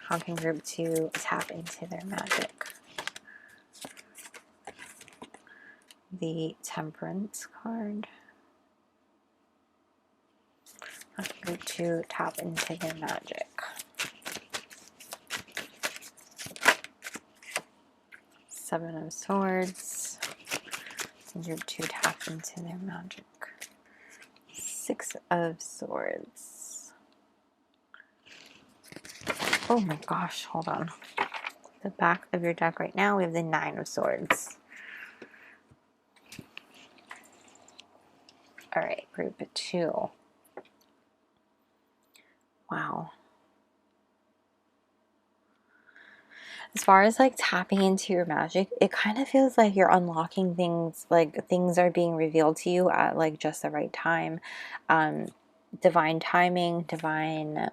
How can group 2 tap into their magic? The Temperance card. How can group 2 tap into their magic? Seven of Swords. Group 2 tap into their magic. Six of Swords. Oh my gosh, hold on. The back of your deck right now, we have the Nine of Swords. Alright, group 2. Wow. As far as like tapping into your magic, it kind of feels like you're unlocking things, like things are being revealed to you at like just the right time. Divine timing, divine,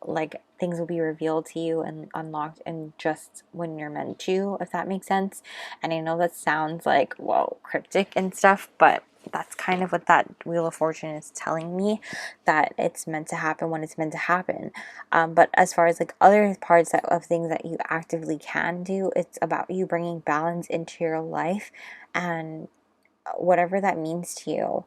like things will be revealed to you and unlocked and just when you're meant to, if that makes sense. And I know that sounds like, whoa, cryptic and stuff, but that's kind of what that Wheel of Fortune is telling me, that it's meant to happen when it's meant to happen. But as far as like other parts of things that you actively can do, it's about you bringing balance into your life and whatever that means to you.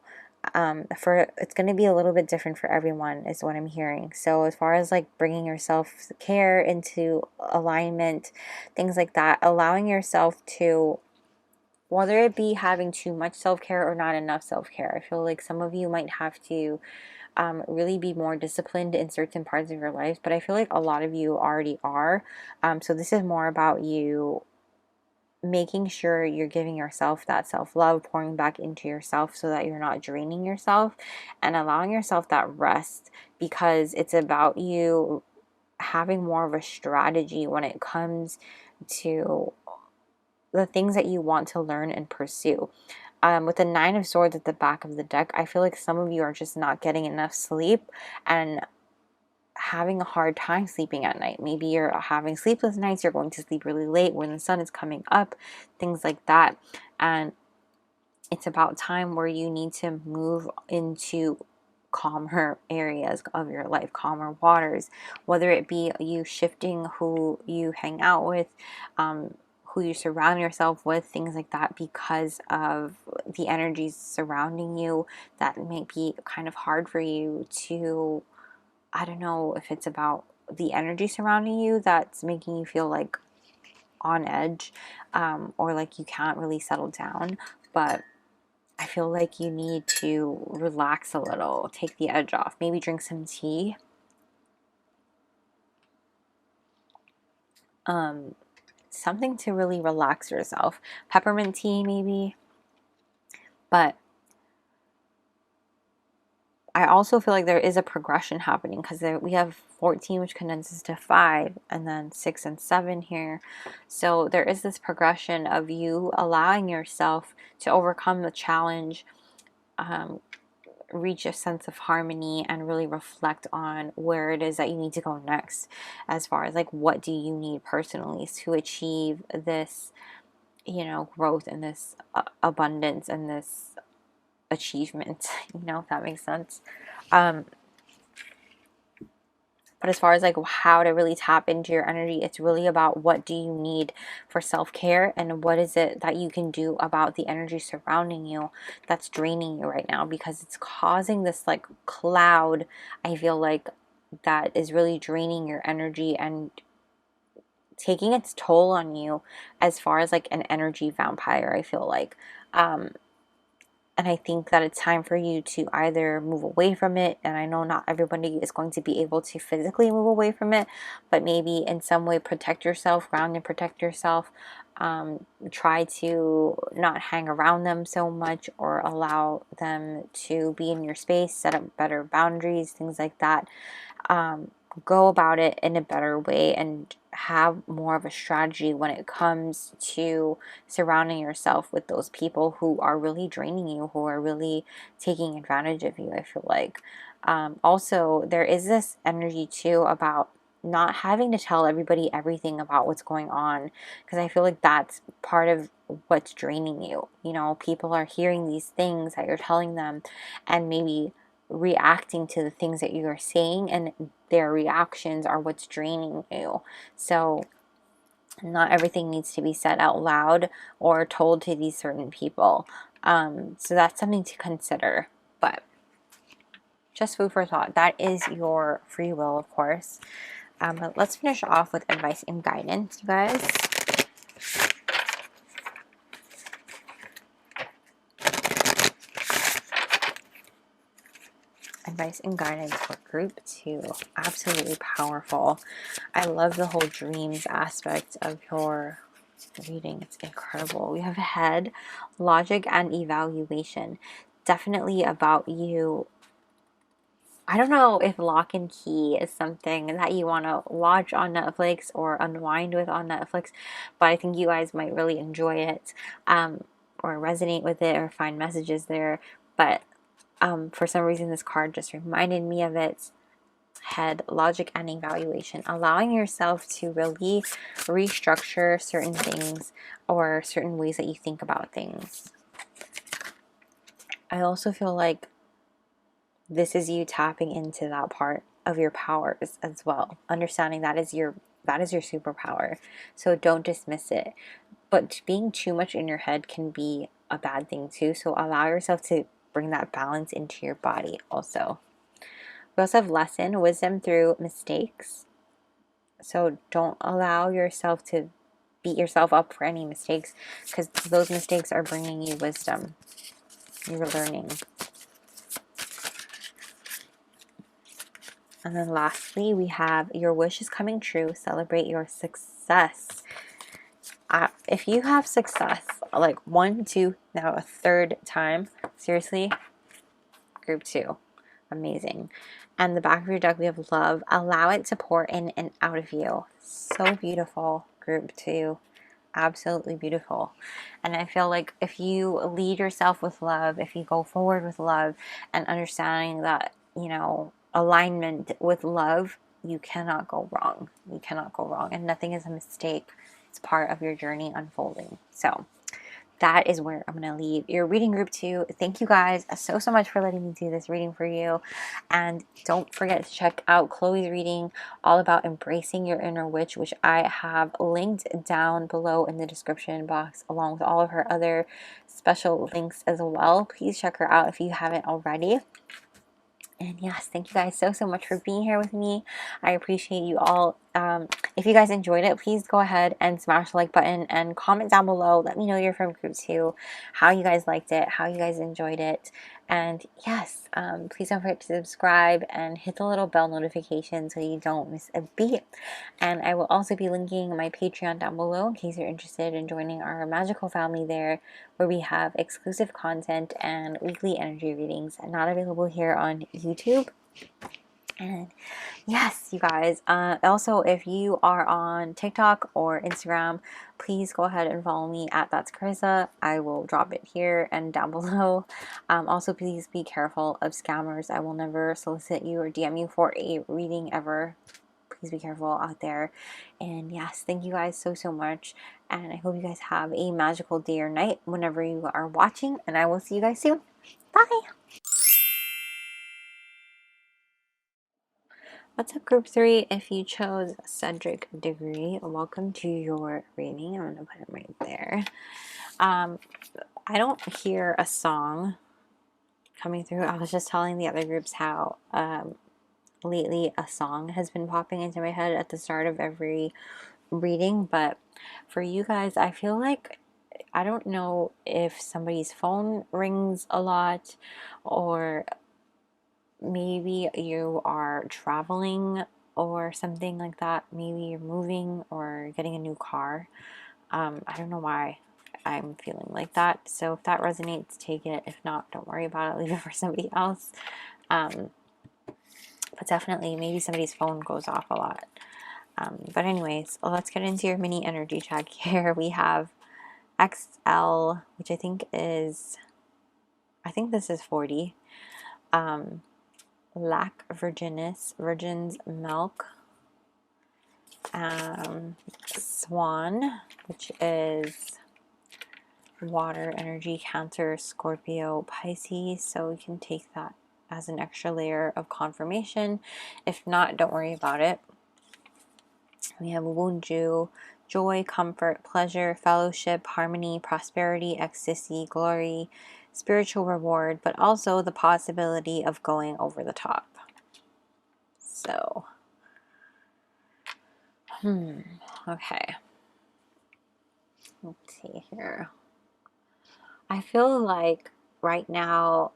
It's going to be a little bit different for everyone is what I'm hearing. So as far as like bringing your self-care into alignment, things like that, allowing yourself to whether it be having too much self-care or not enough self-care. I feel like some of you might have to really be more disciplined in certain parts of your life, but I feel like a lot of you already are. So this is more about you making sure you're giving yourself that self-love, pouring back into yourself so that you're not draining yourself, and allowing yourself that rest, because it's about you having more of a strategy when it comes to the things that you want to learn and pursue. With the Nine of Swords at the back of the deck, I feel like some of you are just not getting enough sleep and having a hard time sleeping at night. Maybe you're having sleepless nights, you're going to sleep really late when the sun is coming up, things like that. And it's about time where you need to move into calmer areas of your life, calmer waters, whether it be you shifting who you hang out with, who you surround yourself with, things like that, because of the energies surrounding you that may be kind of hard for you to, I don't know if it's about the energy surrounding you that's making you feel like on edge, or like you can't really settle down, but I feel like you need to relax a little, take the edge off, maybe drink some tea. Something to really relax yourself. Peppermint tea maybe. But I also feel like there is a progression happening, because we have 14, which condenses to 5, and then 6 and 7 here. So there is this progression of you allowing yourself to overcome the challenge, reach a sense of harmony, and really reflect on where it is that you need to go next, as far as like what do you need personally to achieve this, you know, growth and this abundance and this achievement, you know, if that makes sense. But as far as like how to really tap into your energy, it's really about what do you need for self-care, and what is it that you can do about the energy surrounding you that's draining you right now, because it's causing this like cloud, I feel like, that is really draining your energy and taking its toll on you, as far as like an energy vampire, I feel like. And I think that it's time for you to either move away from it. And I know not everybody is going to be able to physically move away from it, but maybe in some way protect yourself, ground and protect yourself. Try to not hang around them so much, or allow them to be in your space, set up better boundaries, things like that. Go about it in a better way, and have more of a strategy when it comes to surrounding yourself with those people who are really draining you, who are really taking advantage of you, I feel like. Also, there is this energy too about not having to tell everybody everything about what's going on, because I feel like that's part of what's draining you. You know, people are hearing these things that you're telling them, and maybe reacting to the things that you are saying, and their reactions are what's draining you. So not everything needs to be said out loud or told to these certain people. So that's something to consider, but just food for thought. That is your free will, of course. But let's finish off with advice and guidance, you guys. Advice and guidance for group 2. Absolutely powerful. I love the whole dreams aspect of your reading. It's incredible. We have head, logic, and evaluation. Definitely about you. I don't know if Lock and Key is something that you want to watch on Netflix or unwind with on Netflix, but I think you guys might really enjoy it, or resonate with it, or find messages there. But for some reason, this card just reminded me of it. Head, logic, and evaluation. Allowing yourself to really restructure certain things, or certain ways that you think about things. I also feel like this is you tapping into that part of your powers as well. Understanding that is your superpower. So don't dismiss it. But being too much in your head can be a bad thing too. So allow yourself to bring that balance into your body also. We also have lesson, wisdom through mistakes. So don't allow yourself to beat yourself up for any mistakes, because those mistakes are bringing you wisdom. You're learning. And then lastly, we have your wish is coming true. Celebrate your success. If you have success, like 1, 2, now a third time, seriously, group 2, amazing. And the back of your deck, we have love. Allow it to pour in and out of you. So beautiful, group 2. Absolutely beautiful. And I feel like if you lead yourself with love, if you go forward with love and understanding that, you know, alignment with love, you cannot go wrong. You cannot go wrong. And nothing is a mistake. It's part of your journey unfolding. So that is where I'm going to leave your reading, group 2. Thank you guys so much for letting me do this reading for you. And don't forget to check out Kloe's reading all about embracing your inner witch, which I have linked down below in the description box, along with all of her other special links as well. Please check her out if you haven't already. And yes, thank you guys so much for being here with me. I appreciate you all. If you guys enjoyed it, please go ahead and smash the like button and comment down below. Let me know you're from group 2, how you guys liked it, how you guys enjoyed it. And yes, please don't forget to subscribe and hit the little bell notification so you don't miss a beat. And I will also be linking my Patreon down below in case you're interested in joining our magical family there, where we have exclusive content and weekly energy readings not available here on YouTube. And yes, you guys, also if you are on TikTok or Instagram, please go ahead and follow me at 𝒕𝒐𝒔𝒔. I will drop it here and down below. Also, please be careful of scammers. I will never solicit you or DM you for a reading ever. Please be careful out there. And yes, thank you guys so much, and I hope you guys have a magical day or night whenever you are watching, and I will see you guys soon. Bye. What's up, group 3? If you chose Cedric Diggory, welcome to your reading. I'm gonna put it right there. I don't hear a song coming through. I was just telling the other groups how lately a song has been popping into my head at the start of every reading, but for you guys, I feel like, I don't know if somebody's phone rings a lot, or maybe you are traveling or something like that. Maybe you're moving or getting a new car. I don't know why I'm feeling like that. So if that resonates, take it. If not, don't worry about it. Leave it for somebody else. But definitely, maybe somebody's phone goes off a lot. But anyways, let's get into your mini energy check here. We have XL, which I think this is 40. Lac Virginis, virgin's milk. Swan, which is water energy, Cancer, Scorpio, Pisces. So we can take that as an extra layer of confirmation. If not, don't worry about it. We have Wunju, joy, comfort, pleasure, fellowship, harmony, prosperity, ecstasy, glory, spiritual reward, but also the possibility of going over the top. So, okay. Let's see here. I feel like right now,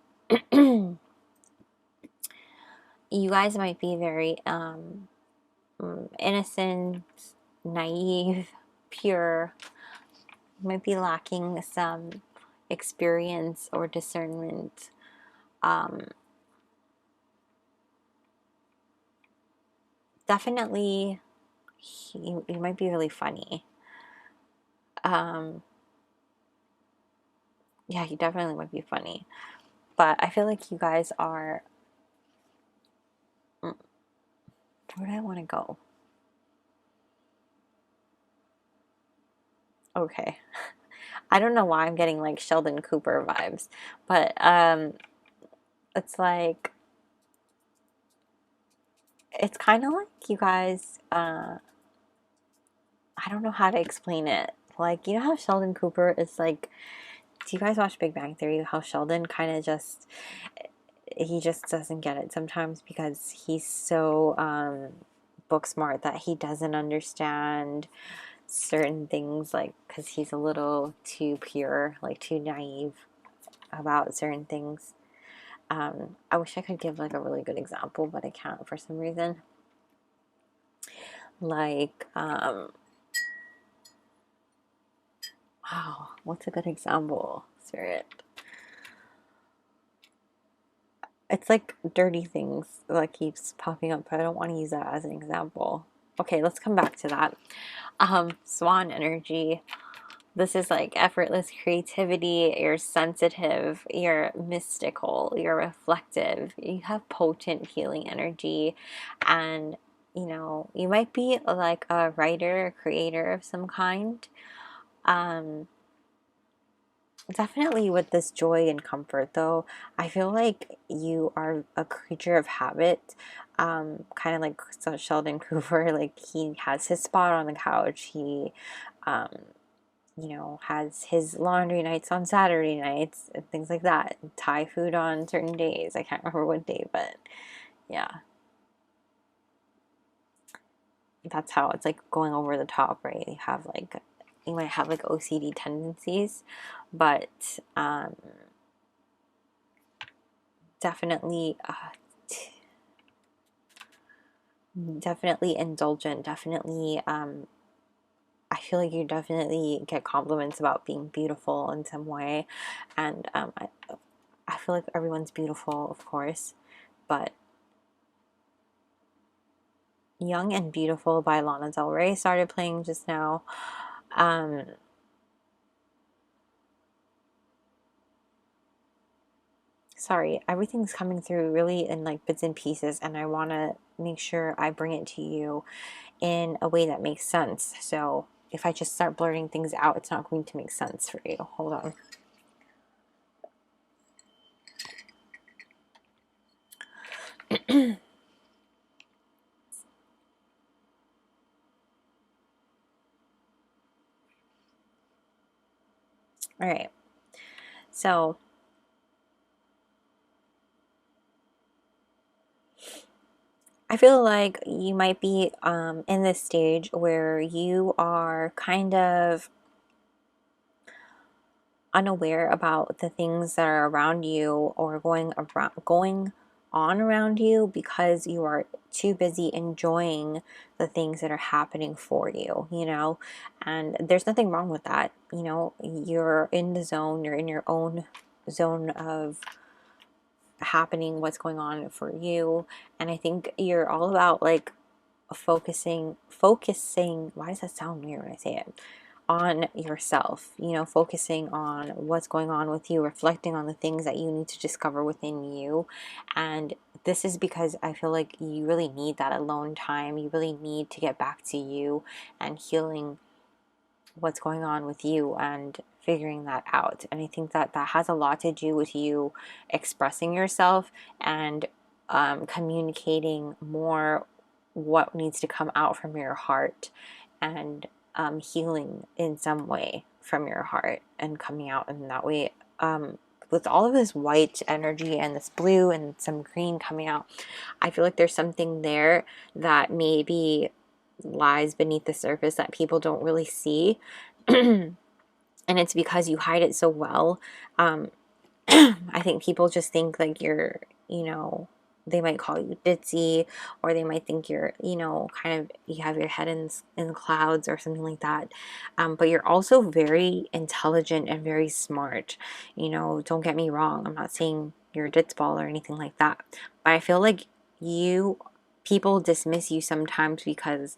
you guys might be very innocent, naive, pure. You might be lacking some experience or discernment. Definitely, you might be really funny. Yeah, you definitely might be funny. But I feel like you guys are... Where do I want to go? Okay. I don't know why I'm getting like Sheldon Cooper vibes, but it's like, it's kind of like you guys, I don't know how to explain it. Like, you know how Sheldon Cooper is like, do you guys watch Big Bang Theory? How Sheldon kind of just, he just doesn't get it sometimes because he's so book smart that he doesn't understand certain things, like, because he's a little too pure, like too naive about certain things. I wish I could give like a really good example, but I can't for some reason. Like, wow, what's a good example, Spirit? It's like dirty things that keeps popping up, but I don't want to use that as an example. Okay, let's come back to that. Swan energy. This is like effortless creativity. You're sensitive, you're mystical, you're reflective, you have potent healing energy, and you know, you might be like a writer or creator of some kind. Definitely with this joy and comfort, though, I feel like you are a creature of habit, kind of like Sheldon Cooper. Like, he has his spot on the couch. He, um, you know, has his laundry nights on Saturday nights and things like that. Thai food on certain days. I can't remember what day, but yeah. That's how it's like going over the top, right? You might have like OCD tendencies, but definitely definitely indulgent, definitely I feel like you definitely get compliments about being beautiful in some way, and I feel like everyone's beautiful, of course, but Young and Beautiful by Lana Del Rey started playing just now. Sorry, everything's coming through really in like bits and pieces, and I want to make sure I bring it to you in a way that makes sense. So if I just start blurting things out, it's not going to make sense for you. Hold on. All right. So I feel like you might be in this stage where you are kind of unaware about the things that are around you or going on around you because you are too busy enjoying the things that are happening for you, you know, and there's nothing wrong with that. You know, you're in the zone, you're in your own zone of happening, what's going on for you, and I think you're all about like focusing, why does that sound weird when I say it, on yourself, you know, focusing on what's going on with you, reflecting on the things that you need to discover within you. And this is because I feel like you really need that alone time. You really need to get back to you and healing what's going on with you and figuring that out. And I think that that has a lot to do with you expressing yourself and communicating more what needs to come out from your heart, and healing in some way from your heart and coming out in that way. With all of this white energy and this blue and some green coming out, I feel like there's something there that maybe lies beneath the surface that people don't really see. And it's because you hide it so well. I think people just think like you're, you know, they might call you ditzy, or they might think you're, you know, kind of, you have your head in the clouds or something like that. But you're also very intelligent and very smart. You know, don't get me wrong. I'm not saying you're a ditz ball or anything like that. But I feel like people dismiss you sometimes because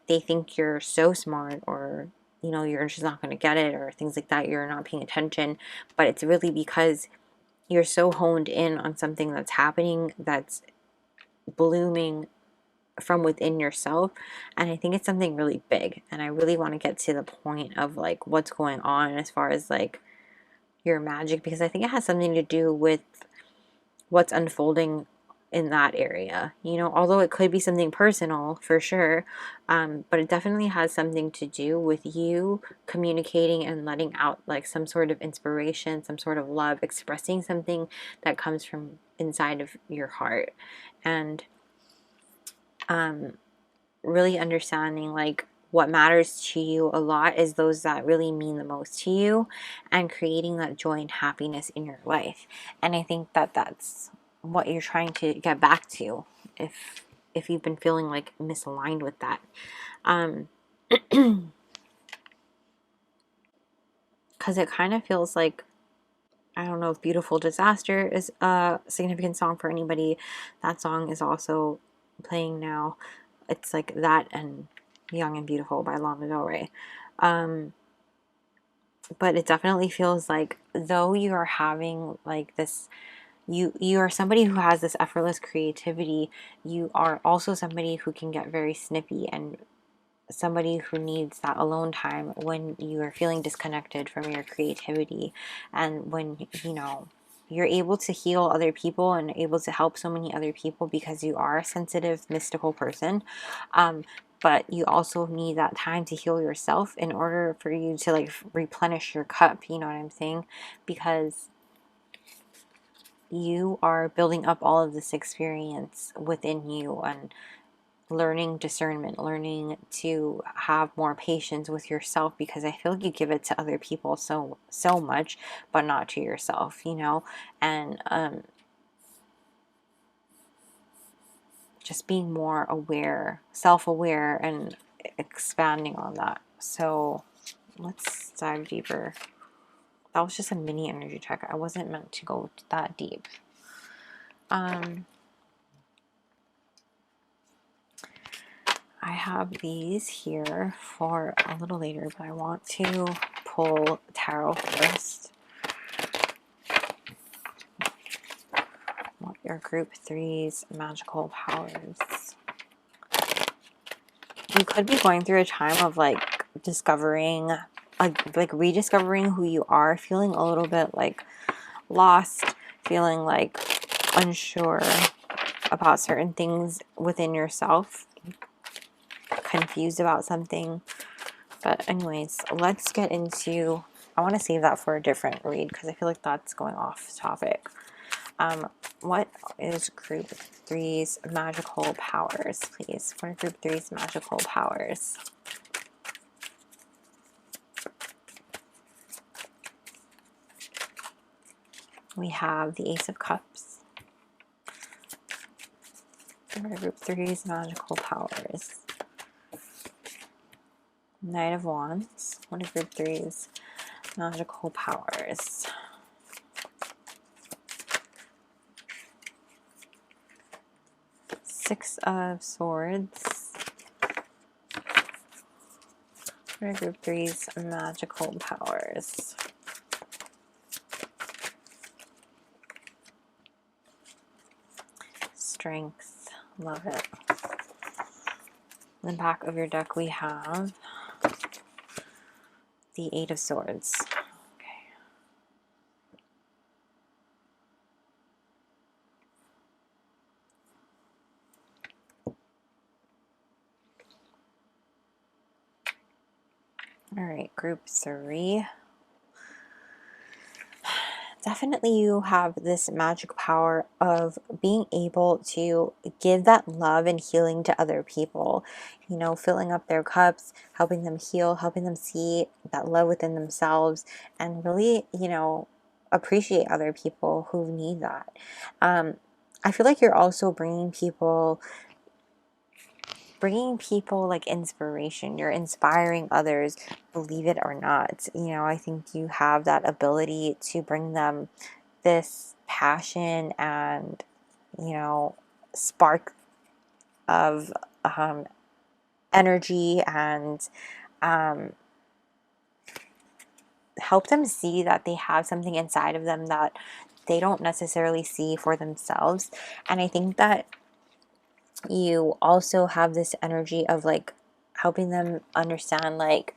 they think you're so smart, or, you know, you're just not going to get it, or things like that. You're not paying attention. But it's really because you're so honed in on something that's happening, that's blooming from within yourself. And I think it's something really big. And I really want to get to the point of like what's going on as far as like your magic, because I think it has something to do with what's unfolding in that area, you know, although it could be something personal for sure, but it definitely has something to do with you communicating and letting out like some sort of inspiration, some sort of love, expressing something that comes from inside of your heart, and really understanding like what matters to you a lot is those that really mean the most to you, and creating that joy and happiness in your life. And I think that that's what you're trying to get back to, if you've been feeling like misaligned with that. Because it kind of feels like, I don't know if Beautiful Disaster is a significant song for anybody. That song is also playing now. It's like that and Young and Beautiful by Lana Del Rey. But it definitely feels like, though you are having like this, you are somebody who has this effortless creativity, you are also somebody who can get very snippy, and somebody who needs that alone time when you are feeling disconnected from your creativity, and when, you know, you're able to heal other people and able to help so many other people because you are a sensitive, mystical person. But you also need that time to heal yourself in order for you to like replenish your cup, you know what I'm saying? Because you are building up all of this experience within you, and learning discernment, learning to have more patience with yourself, because I feel like you give it to other people so much, but not to yourself, you know? And just being more aware, self-aware, and expanding on that. So let's dive deeper. That was just a mini energy check. I wasn't meant to go that deep. I have these here for a little later, but I want to pull tarot first. What your group 3's magical powers. You could be going through a time of like discovering, like rediscovering who you are, feeling a little bit like lost, feeling like unsure about certain things within yourself, confused about something. But anyways, let's get into, I want to save that for a different read because I feel like that's going off topic. What is group 3's magical powers, please? What are group 3's magical powers? We have the Ace of Cups. What are group 3's magical powers? Knight of Wands. What are group 3's magical powers? Six of Swords. What are group 3's magical powers? Strength. Love it. In the back of your deck we have the Eight of Swords. Okay. All right, group 3. Definitely you have this magic power of being able to give that love and healing to other people, you know, filling up their cups, helping them heal, helping them see that love within themselves, and really, you know, appreciate other people who need that. I feel like you're also bringing people like inspiration. You're inspiring others, believe it or not. You know, I think you have that ability to bring them this passion and, you know, spark of energy, and help them see that they have something inside of them that they don't necessarily see for themselves. And I think that you also have this energy of like helping them understand like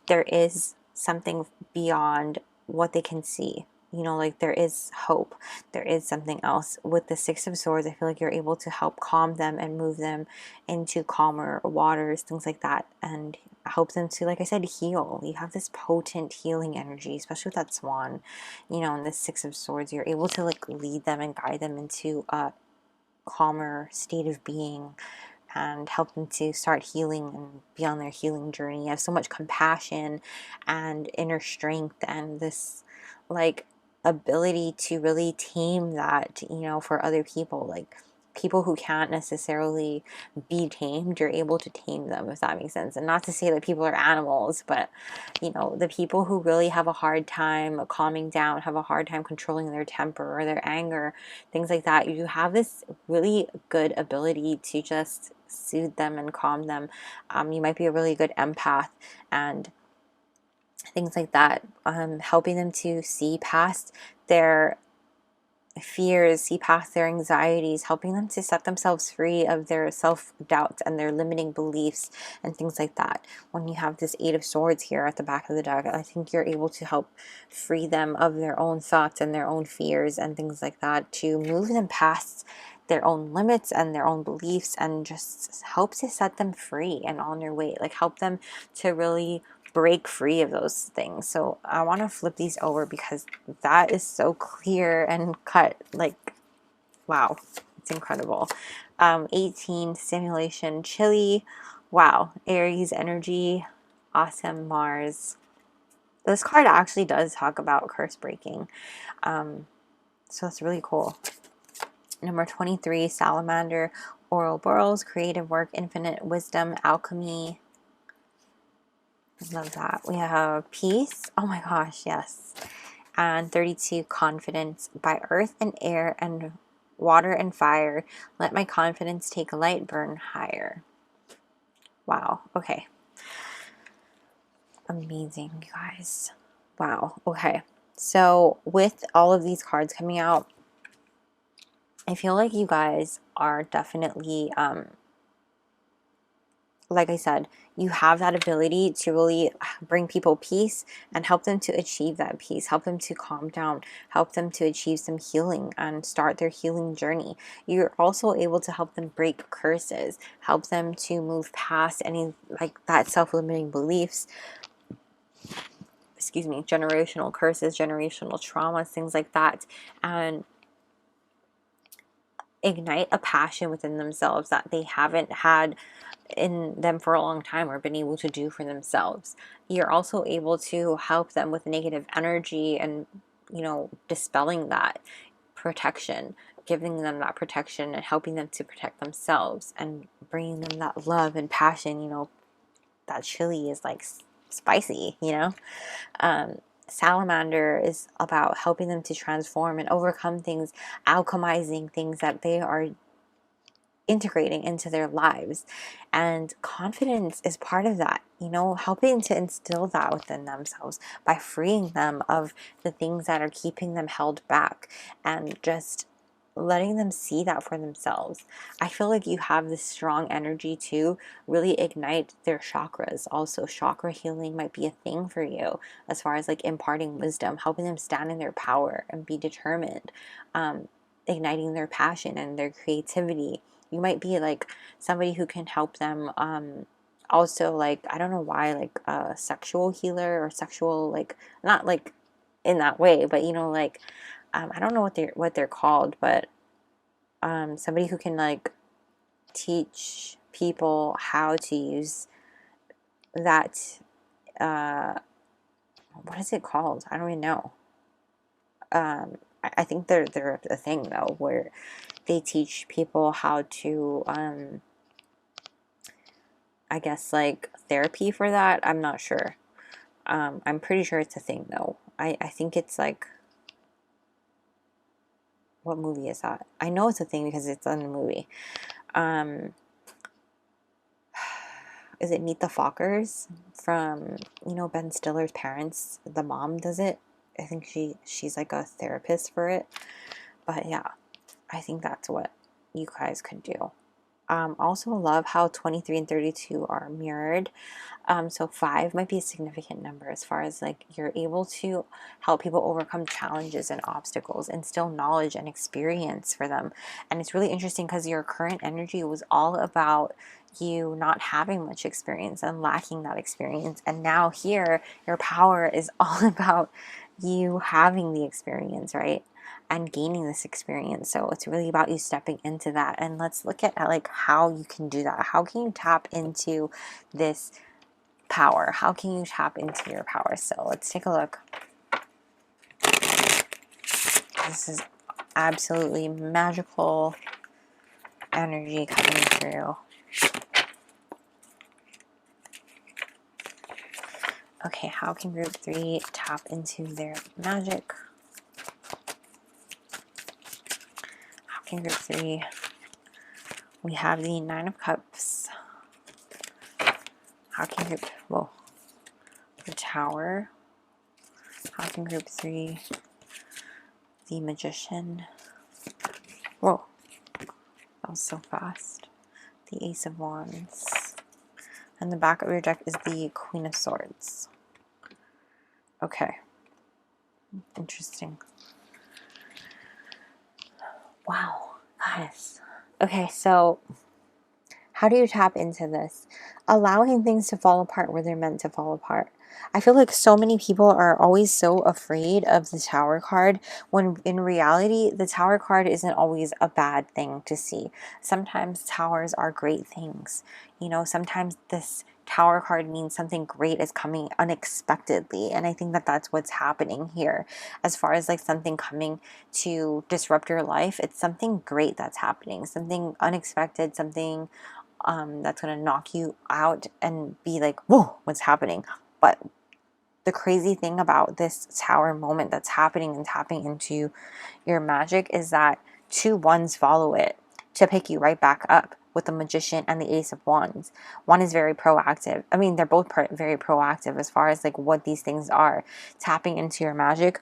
there is something beyond what they can see, you know, like there is hope, there is something else. With the Six of Swords, I feel like you're able to help calm them and move them into calmer waters, things like that, and help them to, like I said, heal. You have this potent healing energy, especially with that swan, you know, in the Six of Swords. You're able to like lead them and guide them into a calmer state of being, and help them to start healing and be on their healing journey. You have so much compassion and inner strength and this like ability to really tame that, you know, for other people. Like people who can't necessarily be tamed, you're able to tame them, if that makes sense. And not to say that people are animals, but you know, the people who really have a hard time calming down, have a hard time controlling their temper or their anger, things like that, you have this really good ability to just soothe them and calm them. You might be a really good empath and things like that, helping them to see past their fears, see past their anxieties, helping them to set themselves free of their self-doubts and their limiting beliefs and things like that. When you have this Eight of Swords here at the back of the deck, I think you're able to help free them of their own thoughts and their own fears and things like that, to move them past their own limits and their own beliefs, and just help to set them free and on their way, like help them to really break free of those things. So I want to flip these over because that is so clear and cut, like wow, it's incredible. 18, stimulation, chilly, wow, Aries energy, awesome, Mars. This card actually does talk about curse breaking, so it's really cool. Number 23, salamander, Ouroboros, creative work, infinite wisdom, alchemy. Love that. We have peace. Oh my gosh, yes. And 32, confidence, by earth and air and water and fire. Let my confidence take light, burn higher. Wow. Okay. Amazing, you guys. Wow. Okay. So with all of these cards coming out, I feel like you guys are definitely, like I said, you have that ability to really bring people peace and help them to achieve that peace, help them to calm down, help them to achieve some healing and start their healing journey. You're also able to help them break curses, help them to move past any like that self-limiting beliefs, excuse me, generational curses, generational traumas, things like that, and ignite a passion within themselves that they haven't had in them for a long time or been able to do for themselves. You're also able to help them with negative energy and, you know, dispelling that, protection, giving them that protection and helping them to protect themselves and bringing them that love and passion. You know, that chili is like spicy, you know. Salamander is about helping them to transform and overcome things, alchemizing things that they are integrating into their lives. And confidence is part of that, you know, helping to instill that within themselves by freeing them of the things that are keeping them held back and just letting them see that for themselves. I feel like you have this strong energy to really ignite their chakras. Also, chakra healing might be a thing for you as far as like imparting wisdom, helping them stand in their power and be determined, igniting their passion and their creativity. You might be like somebody who can help them, also like, I don't know why, like a sexual healer or sexual, like not like in that way, but you know, like I don't know what they're called, but somebody who can like teach people how to use that, what is it called? I don't even know. I think they're a thing though, where they teach people how to, I guess like therapy for that. I'm not sure. I'm pretty sure it's a thing though. I think it's like, what movie is that? I know it's a thing because it's in the movie. Is it Meet the Fockers from, you know, Ben Stiller's parents? The mom does it. I think she's like a therapist for it. But yeah, I think that's what you guys could do. Also love how 23 and 32 are mirrored. So 5 might be a significant number as far as like you're able to help people overcome challenges and obstacles, instill knowledge and experience for them. And it's really interesting because your current energy was all about you not having much experience and lacking that experience. And now here, your power is all about you having the experience, right? And gaining this experience. So it's really about you stepping into that. And let's look at like how you can do that. How can you tap into this power? How can you tap into your power? So let's take a look. This is absolutely magical energy coming through. Okay, how can group 3 tap into their magic? How can group 3? We have the 9 of Cups. How can group, whoa, the Tower. How can group 3? The Magician. Whoa, that was so fast. The Ace of Wands. And the back of your deck is the Queen of Swords. Okay. Interesting. Wow, guys. Okay, so how do you tap into this? Allowing things to fall apart where they're meant to fall apart. I feel like so many people are always so afraid of the Tower card, when in reality, the Tower card isn't always a bad thing to see. Sometimes towers are great things. You know, sometimes this Tower card means something great is coming unexpectedly. And I think that that's what's happening here. As far as like something coming to disrupt your life, it's something great that's happening. Something unexpected, something that's going to knock you out and be like, whoa, what's happening? But the crazy thing about this Tower moment that's happening and tapping into your magic is that 2 wands follow it to pick you right back up with the Magician and the Ace of Wands. One is very proactive. I mean, they're both very proactive as far as like what these things are. Tapping into your magic,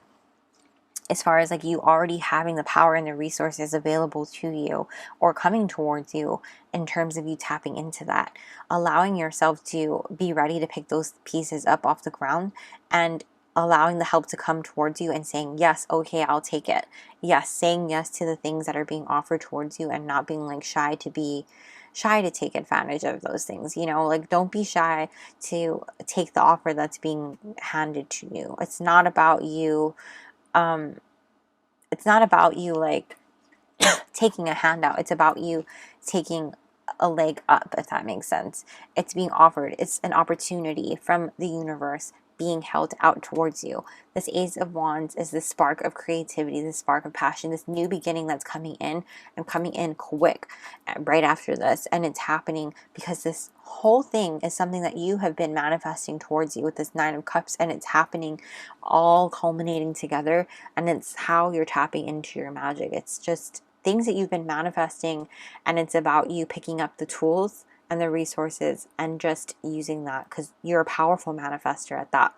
as far as like you already having the power and the resources available to you or coming towards you, in terms of you tapping into that, allowing yourself to be ready to pick those pieces up off the ground and allowing the help to come towards you and saying, yes, okay, I'll take it. Yes, saying yes to the things that are being offered towards you and not being like shy to take advantage of those things. You know, like don't be shy to take the offer that's being handed to you. It's not about you it's not about you like taking a handout. It's about you taking a leg up, if that makes sense. It's being offered. It's an opportunity from the universe being held out towards you. This Ace of Wands is the spark of creativity, the spark of passion, this new beginning that's coming in and coming in quick right after this. And it's happening because this whole thing is something that you have been manifesting towards you with this 9 of Cups, and it's happening all culminating together. And it's how you're tapping into your magic. It's just things that you've been manifesting, and it's about you picking up the tools and the resources and just using that, because you're a powerful manifester at that.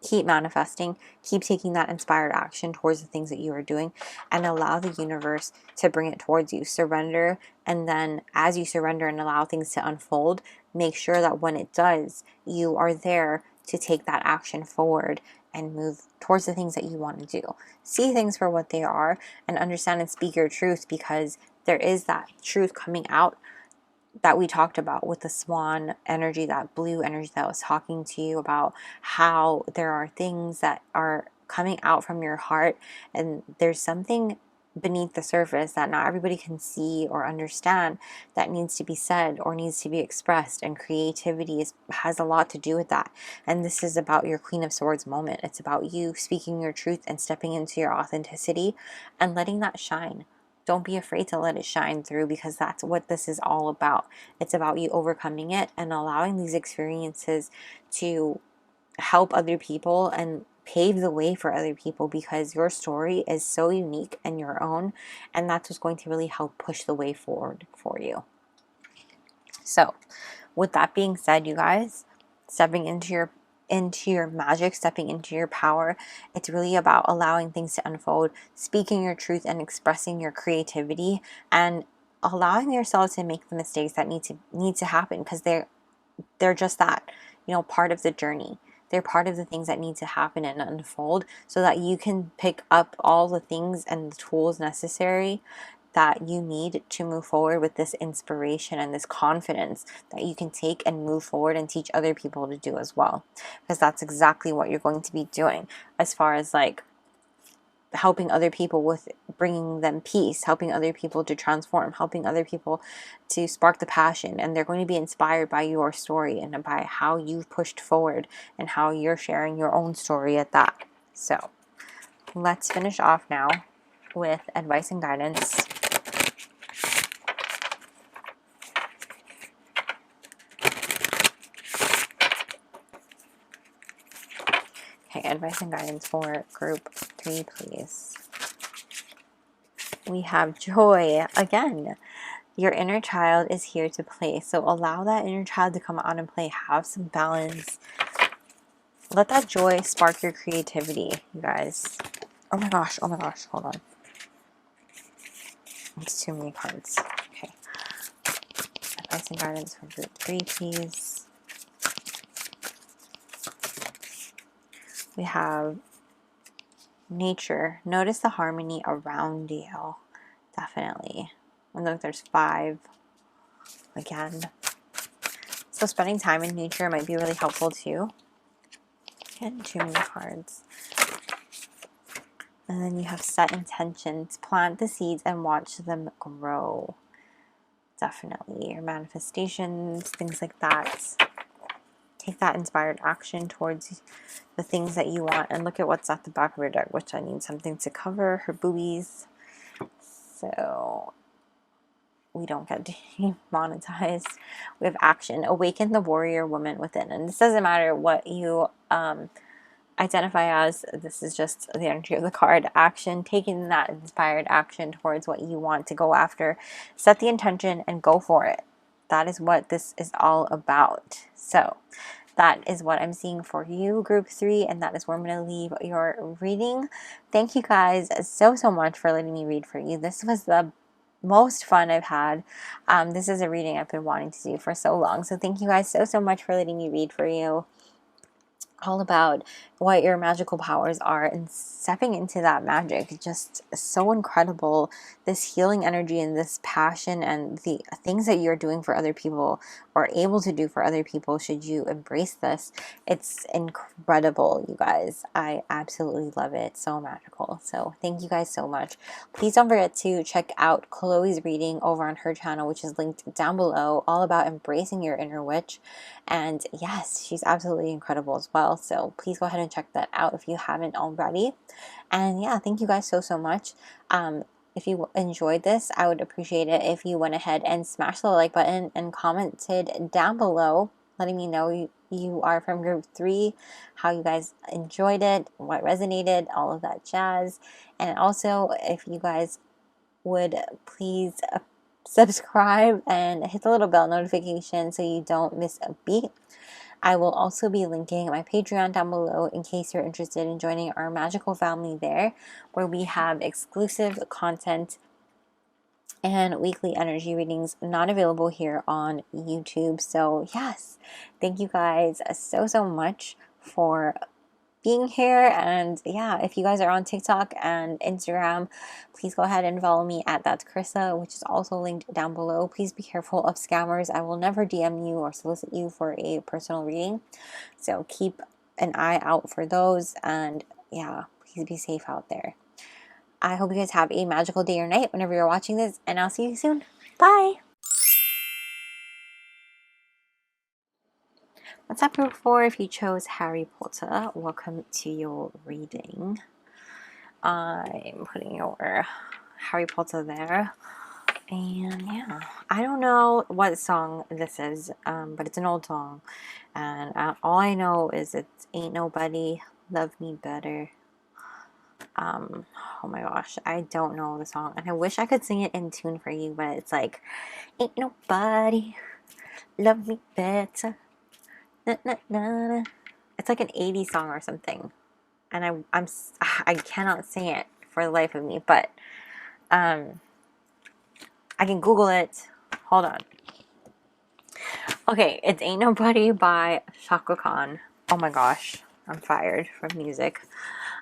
Keep manifesting, keep taking that inspired action towards the things that you are doing, and allow the universe to bring it towards you. Surrender, and then as you surrender and allow things to unfold, make sure that when it does, you are there to take that action forward and move towards the things that you want to do. See things for what they are and understand and speak your truth, because there is that truth coming out that we talked about with the swan energy, that blue energy that I was talking to you about, how there are things that are coming out from your heart, and there's something beneath the surface that not everybody can see or understand that needs to be said or needs to be expressed, and creativity has a lot to do with that. And this is about your Queen of Swords moment. It's about you speaking your truth and stepping into your authenticity and letting that shine. Don't be afraid to let it shine through, because that's what this is all about. It's about you overcoming it and allowing these experiences to help other people and pave the way for other people, because your story is so unique and your own, and that's what's going to really help push the way forward for you. So with that being said, you guys, stepping into your magic, stepping into your power, it's really about allowing things to unfold, speaking your truth and expressing your creativity, and allowing yourself to make the mistakes that need to happen, because they're just that, you know, part of the journey. They're part of the things that need to happen and unfold, so that you can pick up all the things and the tools necessary that you need to move forward with this inspiration and this confidence that you can take and move forward and teach other people to do as well. Because that's exactly what you're going to be doing, as far as like helping other people with bringing them peace, helping other people to transform, helping other people to spark the passion. And they're going to be inspired by your story and by how you've pushed forward and how you're sharing your own story at that. So let's finish off now with advice and guidance. Okay, advice and guidance for group 3, please. We have joy. Again, your inner child is here to play. So allow that inner child to come out and play. Have some balance. Let that joy spark your creativity, you guys. Oh my gosh, hold on. It's too many cards. Okay. Advice and guidance for group 3, please. We have nature. Notice the harmony around you. Definitely. And look, there's 5 again. So spending time in nature might be really helpful too. Again, too many cards. And then you have set intentions. Plant the seeds and watch them grow. Definitely. Your manifestations, things like that. Take that inspired action towards the things that you want. And look at what's at the back of your deck, which I need something to cover her boobies. So we don't get demonetized. We have action. Awaken the warrior woman within. And this doesn't matter what you identify as. This is just the energy of the card. Action. Taking that inspired action towards what you want to go after. Set the intention and go for it. That is what this is all about. So that is what I'm seeing for you, group 3, and that is where I'm going to leave your reading. Thank you guys so much for letting me read for you. This was the most fun I've had. This is a reading I've been wanting to do for so long. So thank you guys so much for letting me read for you. All about what your magical powers are and stepping into that magic. Just so incredible. This healing energy and this passion and the things that you're doing for other people or able to do for other people, should you embrace this. It's incredible, you guys. I absolutely love it. So magical. So thank you guys so much. Please don't forget to check out Chloe's reading over on her channel, which is linked down below, all about embracing your inner witch. And yes, she's absolutely incredible as well. So please go ahead and check that out if you haven't already. And yeah, thank you guys so much. If you enjoyed this, I would appreciate it if you went ahead and smashed the like button and commented down below, letting me know you are from group 3, how you guys enjoyed it, what resonated, all of that jazz. And also, if you guys would please subscribe and hit the little bell notification so you don't miss a beat. I will also be linking my Patreon down below in case you're interested in joining our magical family there, where we have exclusive content and weekly energy readings not available here on YouTube. So yes, thank you guys so much for being here. And yeah, if you guys are on TikTok and Instagram, please go ahead and follow me at 𝒕𝒐𝒔𝒔, which is also linked down below. Please be careful of scammers. I will never DM you or solicit you for a personal reading, so keep an eye out for those. And yeah, please be safe out there. I hope you guys have a magical day or night whenever you're watching this, and I'll see you soon. Bye. What's up, group 4? If you chose Harry Potter, welcome to your reading. I'm putting your Harry Potter there. And yeah, I don't know what song this is, but it's an old song. And all I know is it's Ain't Nobody Love Me Better. Oh my gosh, I don't know the song. And I wish I could sing it in tune for you, but it's like, ain't nobody love me better. Na, na, na, na. It's like an 80s song or something, and I cannot sing it for the life of me, but I can Google it. Hold on. Okay, it's Ain't Nobody by Chaka Khan. Oh my gosh, I'm fired from music.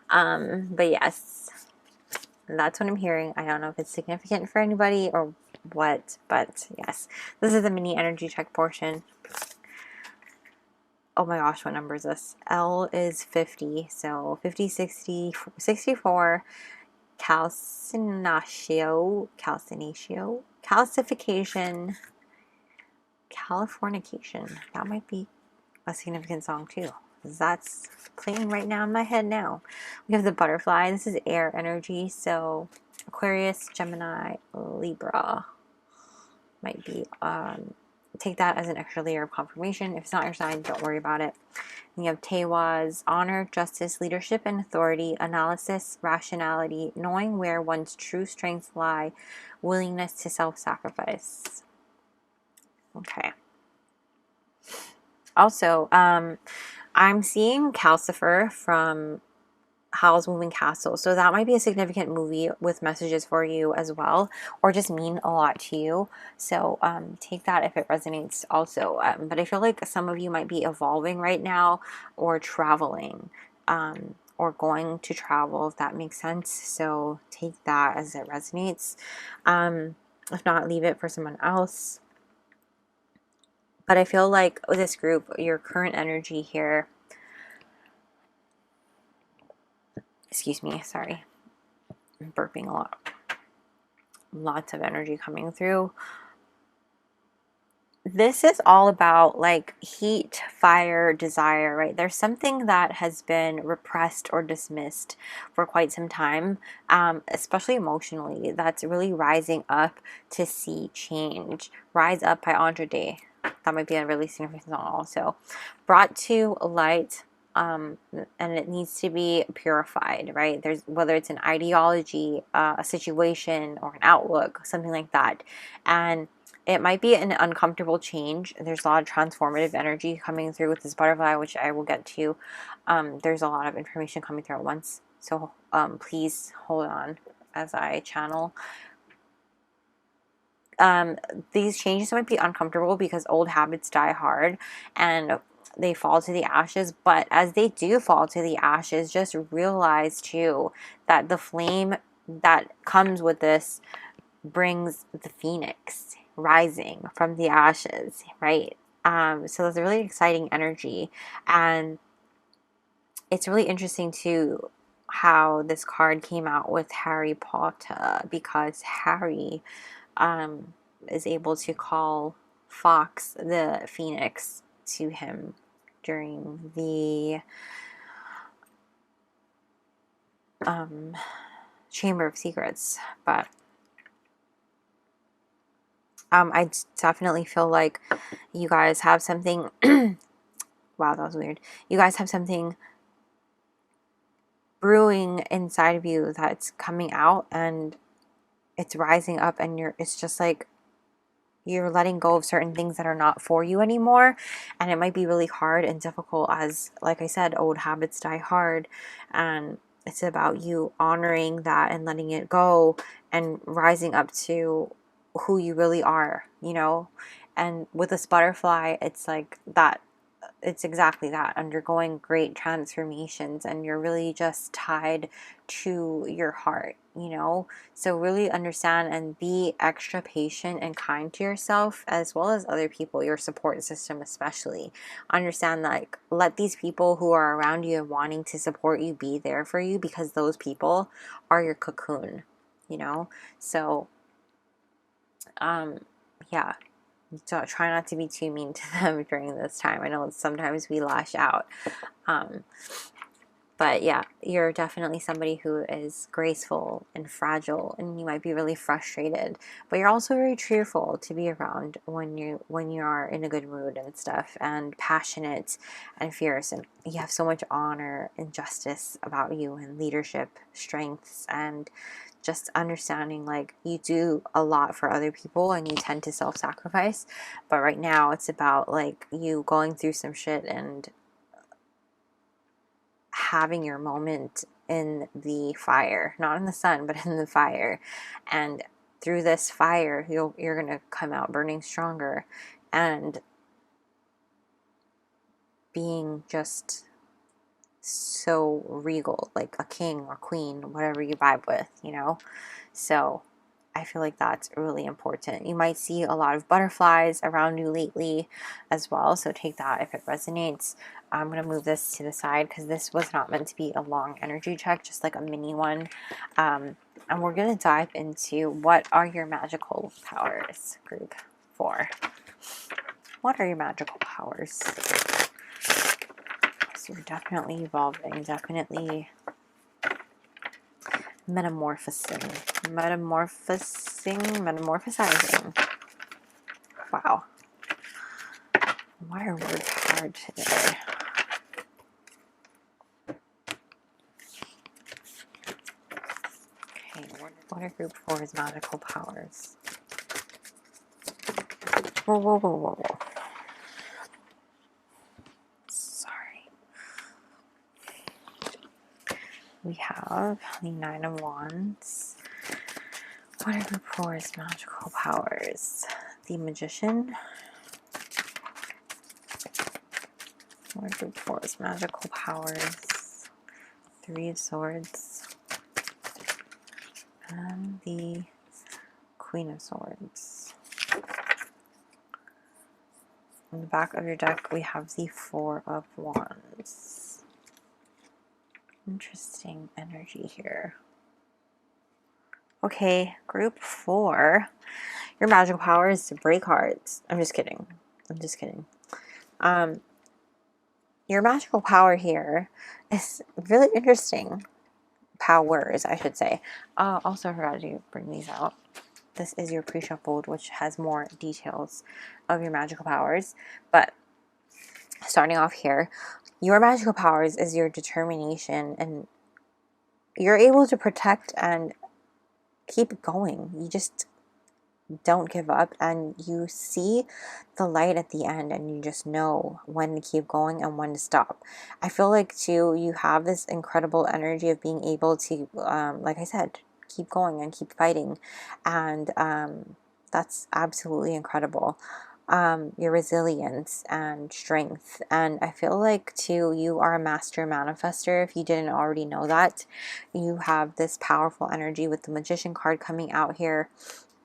But yes, That's what I'm hearing. I don't know if it's significant for anybody or what, but yes, this is the mini energy check portion. Oh my gosh, what number is this? L is 50, so 50, 60, 64, calcification, Californication. That might be a significant song too. That's playing right now in my head now. We have the butterfly. This is air energy, so Aquarius, Gemini, Libra might be take that as an extra layer of confirmation. If it's not your sign, don't worry about it. And you have 𝒕𝒐𝒔, honor, justice, leadership and authority, analysis, rationality, knowing where one's true strengths lie, willingness to self-sacrifice. Okay. Also, I'm seeing 𝒘𝒊𝒏 from Howl's Moving Castle. So that might be a significant movie with messages for you as well, or just mean a lot to you. So take that if it resonates also. But I feel like some of you might be evolving right now, or traveling, or going to travel, if that makes sense. So take that as it resonates. If not, leave it for someone else. But I feel like with this group, your current energy here, excuse me, sorry, I'm burping a lot. Lots of energy coming through. This is all about like heat, fire, desire, right? There's something that has been repressed or dismissed for quite some time, especially emotionally, that's really rising up to see change. Rise Up by Negrete. That might be a really significant song also. Brought to light, and it needs to be purified, right? There's, whether it's an ideology, a situation, or an outlook, something like that. And it might be an uncomfortable change. There's a lot of transformative energy coming through with this butterfly, which I will get to. There's a lot of information coming through at once. So please hold on as I channel. These changes might be uncomfortable because old habits die hard and they fall to the ashes. But as they do fall to the ashes, just realize too that the flame that comes with this brings the phoenix rising from the ashes, right? So that's a really exciting energy. And it's really interesting too how this card came out with Harry Potter, because Harry is able to call Fox the Phoenix to him during the Chamber of Secrets. But I definitely feel like you guys have something wow, that was weird. You guys have something brewing inside of you that's coming out, and it's rising up, and it's just like you're letting go of certain things that are not for you anymore. And it might be really hard and difficult, as like I said, old habits die hard, and it's about you honoring that and letting it go and rising up to who you really are, you know. And with this butterfly, it's like that, it's exactly that, undergoing great transformations, and you're really just tied to your heart, you know. So really understand and be extra patient and kind to yourself as well as other people, your support system especially. Understand, like, let these people who are around you and wanting to support you be there for you, because those people are your cocoon, you know. So yeah, so try not to be too mean to them during this time. I know sometimes we lash out. But yeah, you're definitely somebody who is graceful and fragile, and you might be really frustrated. But you're also very cheerful to be around when you are in a good mood and stuff, and passionate and fierce. And you have so much honor and justice about you, and leadership, strengths, and just understanding, like, you do a lot for other people and you tend to self-sacrifice. But right now it's about like you going through some shit and having your moment in the fire, not in the sun, but in the fire. And through this fire, you're gonna come out burning stronger and being just so regal, like a king or queen, whatever you vibe with, you know? So I feel like that's really important. You might see a lot of butterflies around you lately as well, so take that if it resonates. I'm going to move this to the side because this was not meant to be a long energy check, just like a mini one. And we're going to dive into what are your magical powers, group 4. What are your magical powers? So you're definitely evolving, definitely metamorphosizing. Wow. Why are words hard today? Okay, what are group 4's magical powers? Whoa, whoa, whoa, whoa, whoa. Sorry. We have the 9 of Wands. What are group 4's magical powers? The Magician. What are group 4's magical powers? 3 of Swords. And the Queen of Swords. On the back of your deck, we have the 4 of Wands. Interesting energy here. Okay, group 4. Your magical power is to break hearts. I'm just kidding. I'm just kidding. Your magical power here is really interesting. Powers, I should say. Also, I forgot to bring these out. This is your pre-shuffled, which has more details of your magical powers. But starting off here, your magical powers is your determination, and you're able to protect and keep going. You just don't give up, and you see the light at the end, and you just know when to keep going and when to stop. I feel like too, you have this incredible energy of being able to, like I said, keep going and keep fighting, and that's absolutely incredible. Your resilience and strength, and I feel like too, you are a master manifester. If you didn't already know that, you have this powerful energy with the Magician card coming out here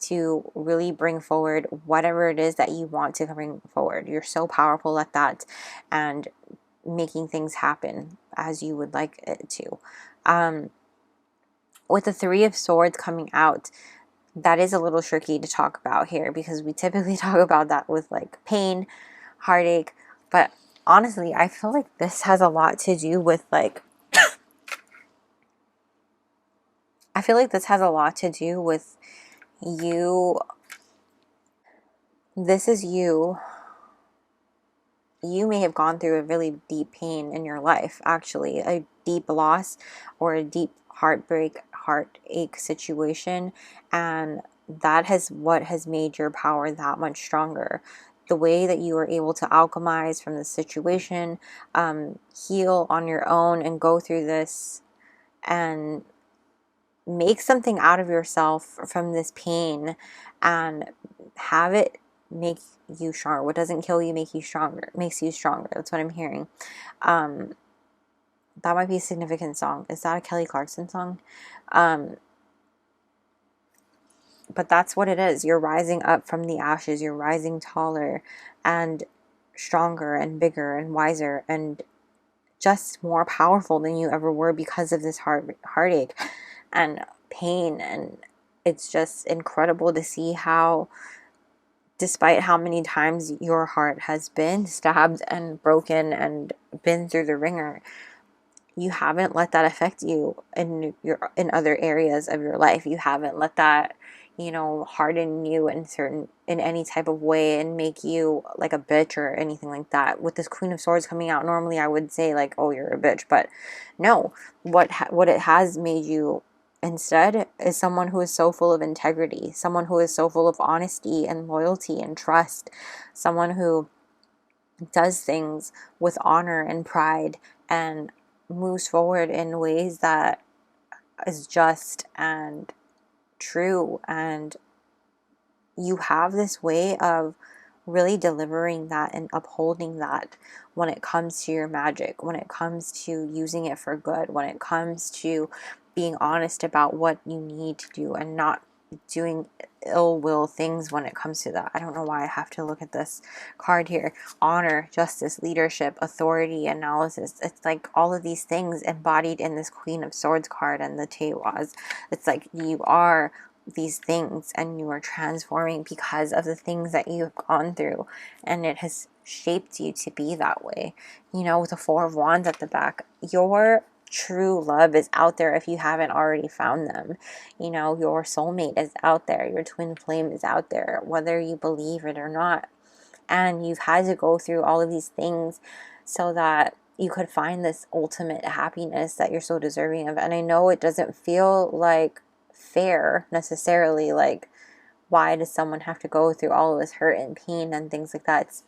to really bring forward whatever it is that you want to bring forward. You're so powerful at that, and making things happen as you would like it to. With the 3 of Swords coming out, that is a little tricky to talk about here, because we typically talk about that with like pain, heartache, but honestly, I feel like this has a lot to do with like I feel like this has a lot to do with you. This is you. You may have gone through a really deep pain in your life, actually, a deep loss or a deep heartache situation, and that is what has made your power that much stronger. The way that you were able to alchemize from the situation, heal on your own, and go through this and make something out of yourself from this pain, and have it make you stronger. What doesn't kill you makes you stronger. That's what I'm hearing. That might be a significant song. Is that a Kelly Clarkson song? But that's what it is. You're rising up from the ashes. You're rising taller and stronger and bigger and wiser and just more powerful than you ever were because of this heartache and pain. And it's just incredible to see how, despite how many times your heart has been stabbed and broken and been through the ringer, you haven't let that affect you in other areas of your life. You haven't let that, you know, harden you in any type of way and make you like a bitch or anything like that. With this Queen of Swords coming out, normally I would say like, oh, you're a bitch, but no. What it has made you instead is someone who is so full of integrity, someone who is so full of honesty and loyalty and trust, someone who does things with honor and pride and moves forward in ways that is just and true. And you have this way of really delivering that and upholding that when it comes to your magic, when it comes to using it for good, when it comes to being honest about what you need to do and not doing ill will things when it comes to that. I don't know why I have to look at this card here. Honor, justice, leadership, authority, analysis. It's like all of these things embodied in this Queen of Swords card and the 𝒕𝒐𝒔𝒔. It's like you are these things and you are transforming because of the things that you have gone through, and it has shaped you to be that way. You know, with the Four of Wands at the back, your true love is out there if you haven't already found them. You know, your soulmate is out there, your twin flame is out there, whether you believe it or not. And you've had to go through all of these things so that you could find this ultimate happiness that you're so deserving of. And I know it doesn't feel like fair necessarily, like why does someone have to go through all of this hurt and pain and things like that?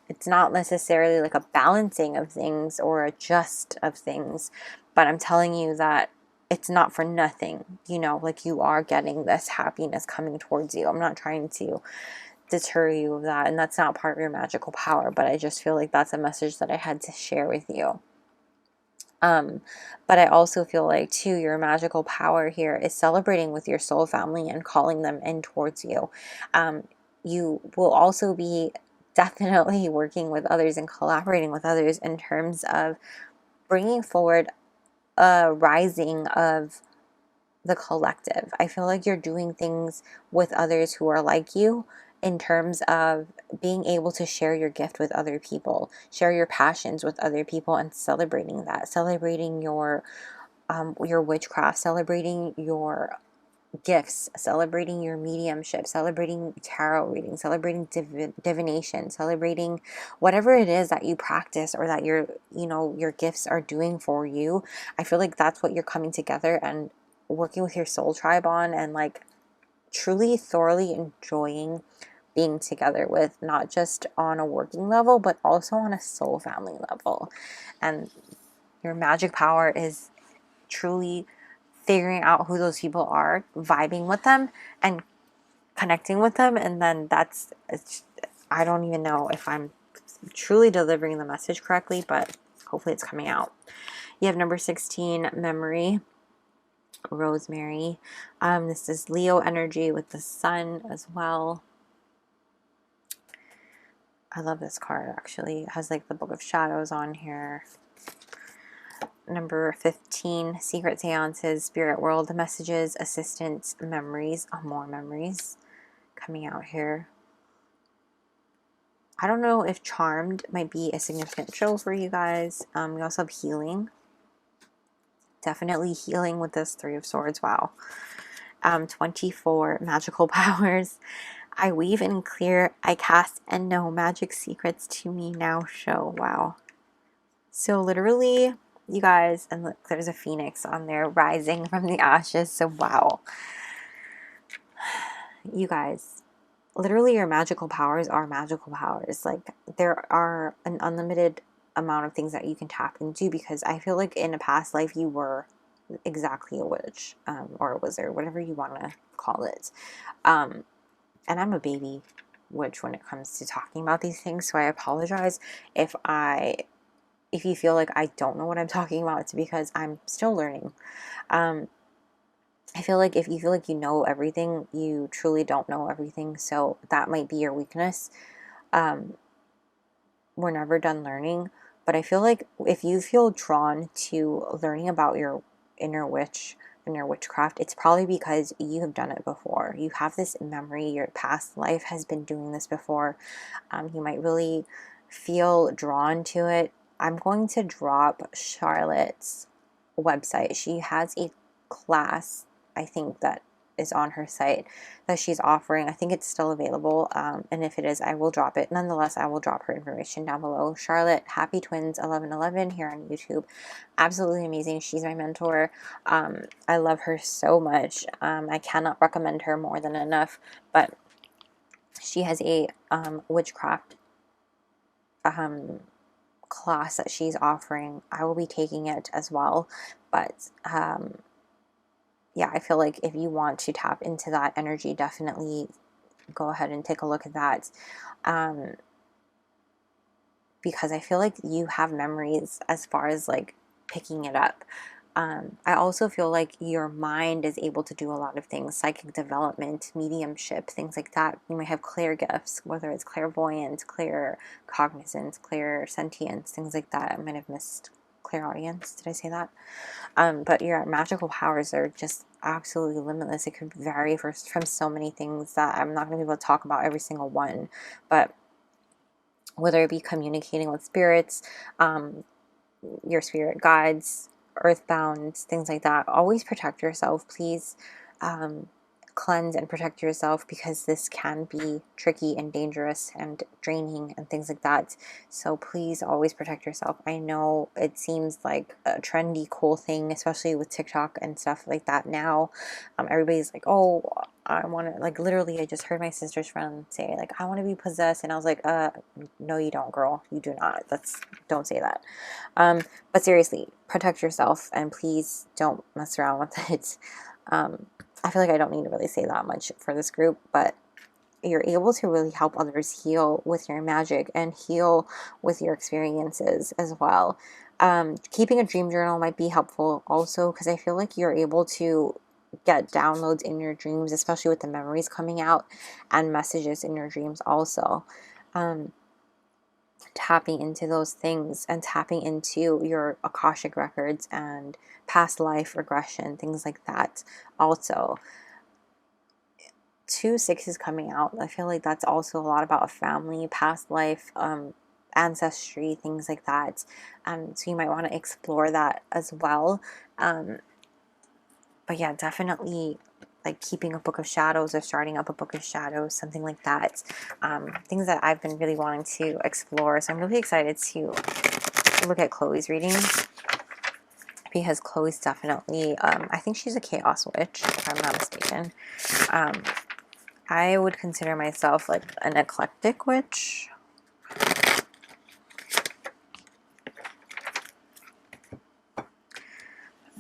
It's not necessarily like a balancing of things or a just of things, but I'm telling you that it's not for nothing. You know, like you are getting this happiness coming towards you. I'm not trying to deter you of that, and that's not part of your magical power, but I just feel like that's a message that I had to share with you. But I also feel like too, your magical power here is celebrating with your soul family and calling them in towards you. You will also be definitely working with others and collaborating with others in terms of bringing forward a rising of the collective. I feel like you're doing things with others who are like you in terms of being able to share your gift with other people, share your passions with other people, and celebrating that, celebrating your witchcraft, celebrating your gifts, celebrating your mediumship, celebrating tarot reading, celebrating divination, celebrating whatever it is that you practice or that your gifts are doing for you. I feel like that's what you're coming together and working with your soul tribe on, and like truly thoroughly enjoying being together with, not just on a working level but also on a soul family level. And your magic power is truly figuring out who those people are, vibing with them and connecting with them, and then I don't even know if I'm truly delivering the message correctly, but hopefully it's coming out. You have number 16, memory, rosemary. This is Leo energy with the sun as well. I love this card actually. It has like the Book of Shadows on here. Number 15, secret seances, spirit world messages, assistance, memories, more memories coming out here. I don't know if charmed might be a significant show for you guys. We also have healing. Definitely healing with this Three of Swords. Wow. 24, magical powers. I weave and clear, I cast and know magic secrets to me now show. Wow. So literally, you guys, and look, there's a phoenix on there rising from the ashes. So wow. You guys, literally your magical powers are magical powers. Like there are an unlimited amount of things that you can tap into, because I feel like in a past life you were exactly a witch, or a wizard, whatever you want to call it. And I'm a baby witch when it comes to talking about these things, so I apologize if you feel like I don't know what I'm talking about. It's because I'm still learning. I feel like if you feel like you know everything, you truly don't know everything. So that might be your weakness. We're never done learning. But I feel like if you feel drawn to learning about your inner witch and your witchcraft, it's probably because you have done it before. You have this memory. Your past life has been doing this before. You might really feel drawn to it. I'm going to drop Charlotte's website. She has a class, I think, that is on her site that she's offering. I think it's still available, and if it is, I will drop it. Nonetheless, I will drop her information down below. Charlotte, Happy Twins 1111 here on YouTube. Absolutely amazing. She's my mentor. I love her so much. I cannot recommend her more than enough, but she has a witchcraft class that she's offering. I will be taking it as well, but yeah, I feel like if you want to tap into that energy, definitely go ahead and take a look at that. Because I feel like you have memories as far as like picking it up. I also feel like your mind is able to do a lot of things, psychic development, mediumship, things like that. You might have clear gifts, whether it's clairvoyance, clear cognizance, clear sentience, things like that. I might have missed clairaudience. Did I say that? But your magical powers are just absolutely limitless. It could vary from so many things that I'm not going to be able to talk about every single one. But whether it be communicating with spirits, your spirit guides, earthbound, things like that, always protect yourself. Please cleanse and protect yourself, because this can be tricky and dangerous and draining and things like that. So please always protect yourself. I know it seems like a trendy, cool thing, especially with TikTok and stuff like that now. Everybody's like, oh, I want to, like, literally I just heard my sister's friend say, like, I want to be possessed, and I was like, no you don't, girl, you do not. Don't say that. But seriously, protect yourself, and please don't mess around with it. I feel like I don't need to really say that much for this group, but you're able to really help others heal with your magic and heal with your experiences as well. Keeping a dream journal might be helpful also, because I feel like you're able to get downloads in your dreams, especially with the memories coming out and messages in your dreams also. Tapping into those things and tapping into your Akashic records and past life regression, things like that. Also, 2/6 is coming out. I feel like that's also a lot about a family, past life, ancestry, things like that. So you might want to explore that as well. But yeah, definitely like keeping a book of shadows or starting up a book of shadows, something like that. Things that I've been really wanting to explore. So I'm really excited to look at Kloe's readings, because Kloe's definitely, I think she's a chaos witch, if I'm not mistaken. I would consider myself like an eclectic witch.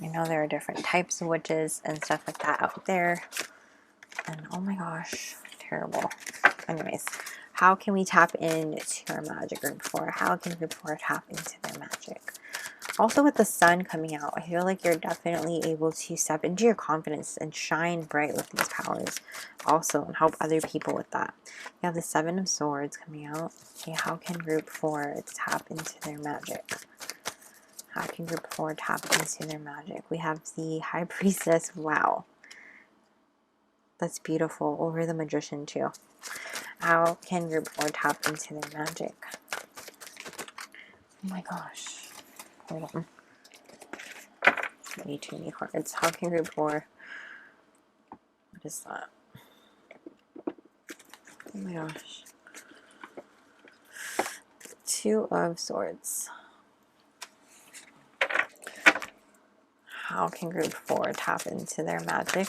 I know there are different types of witches and stuff like that out there. And oh my gosh, terrible. Anyways, how can we tap into our magic group 4? How can group 4 tap into their magic? Also, with the sun coming out, I feel like you're definitely able to step into your confidence and shine bright with these powers also, and help other people with that. You have the 7 of Swords coming out. Okay, how can group 4 tap into their magic? How can group 4 tap into their magic? We have the High Priestess. Wow. That's beautiful. Over the Magician too. How can group 4 tap into their magic? Oh my gosh. Hold on. Way too many cards. How can group 4? What is that? Oh my gosh. 2 of Swords. How can group 4 tap into their magic?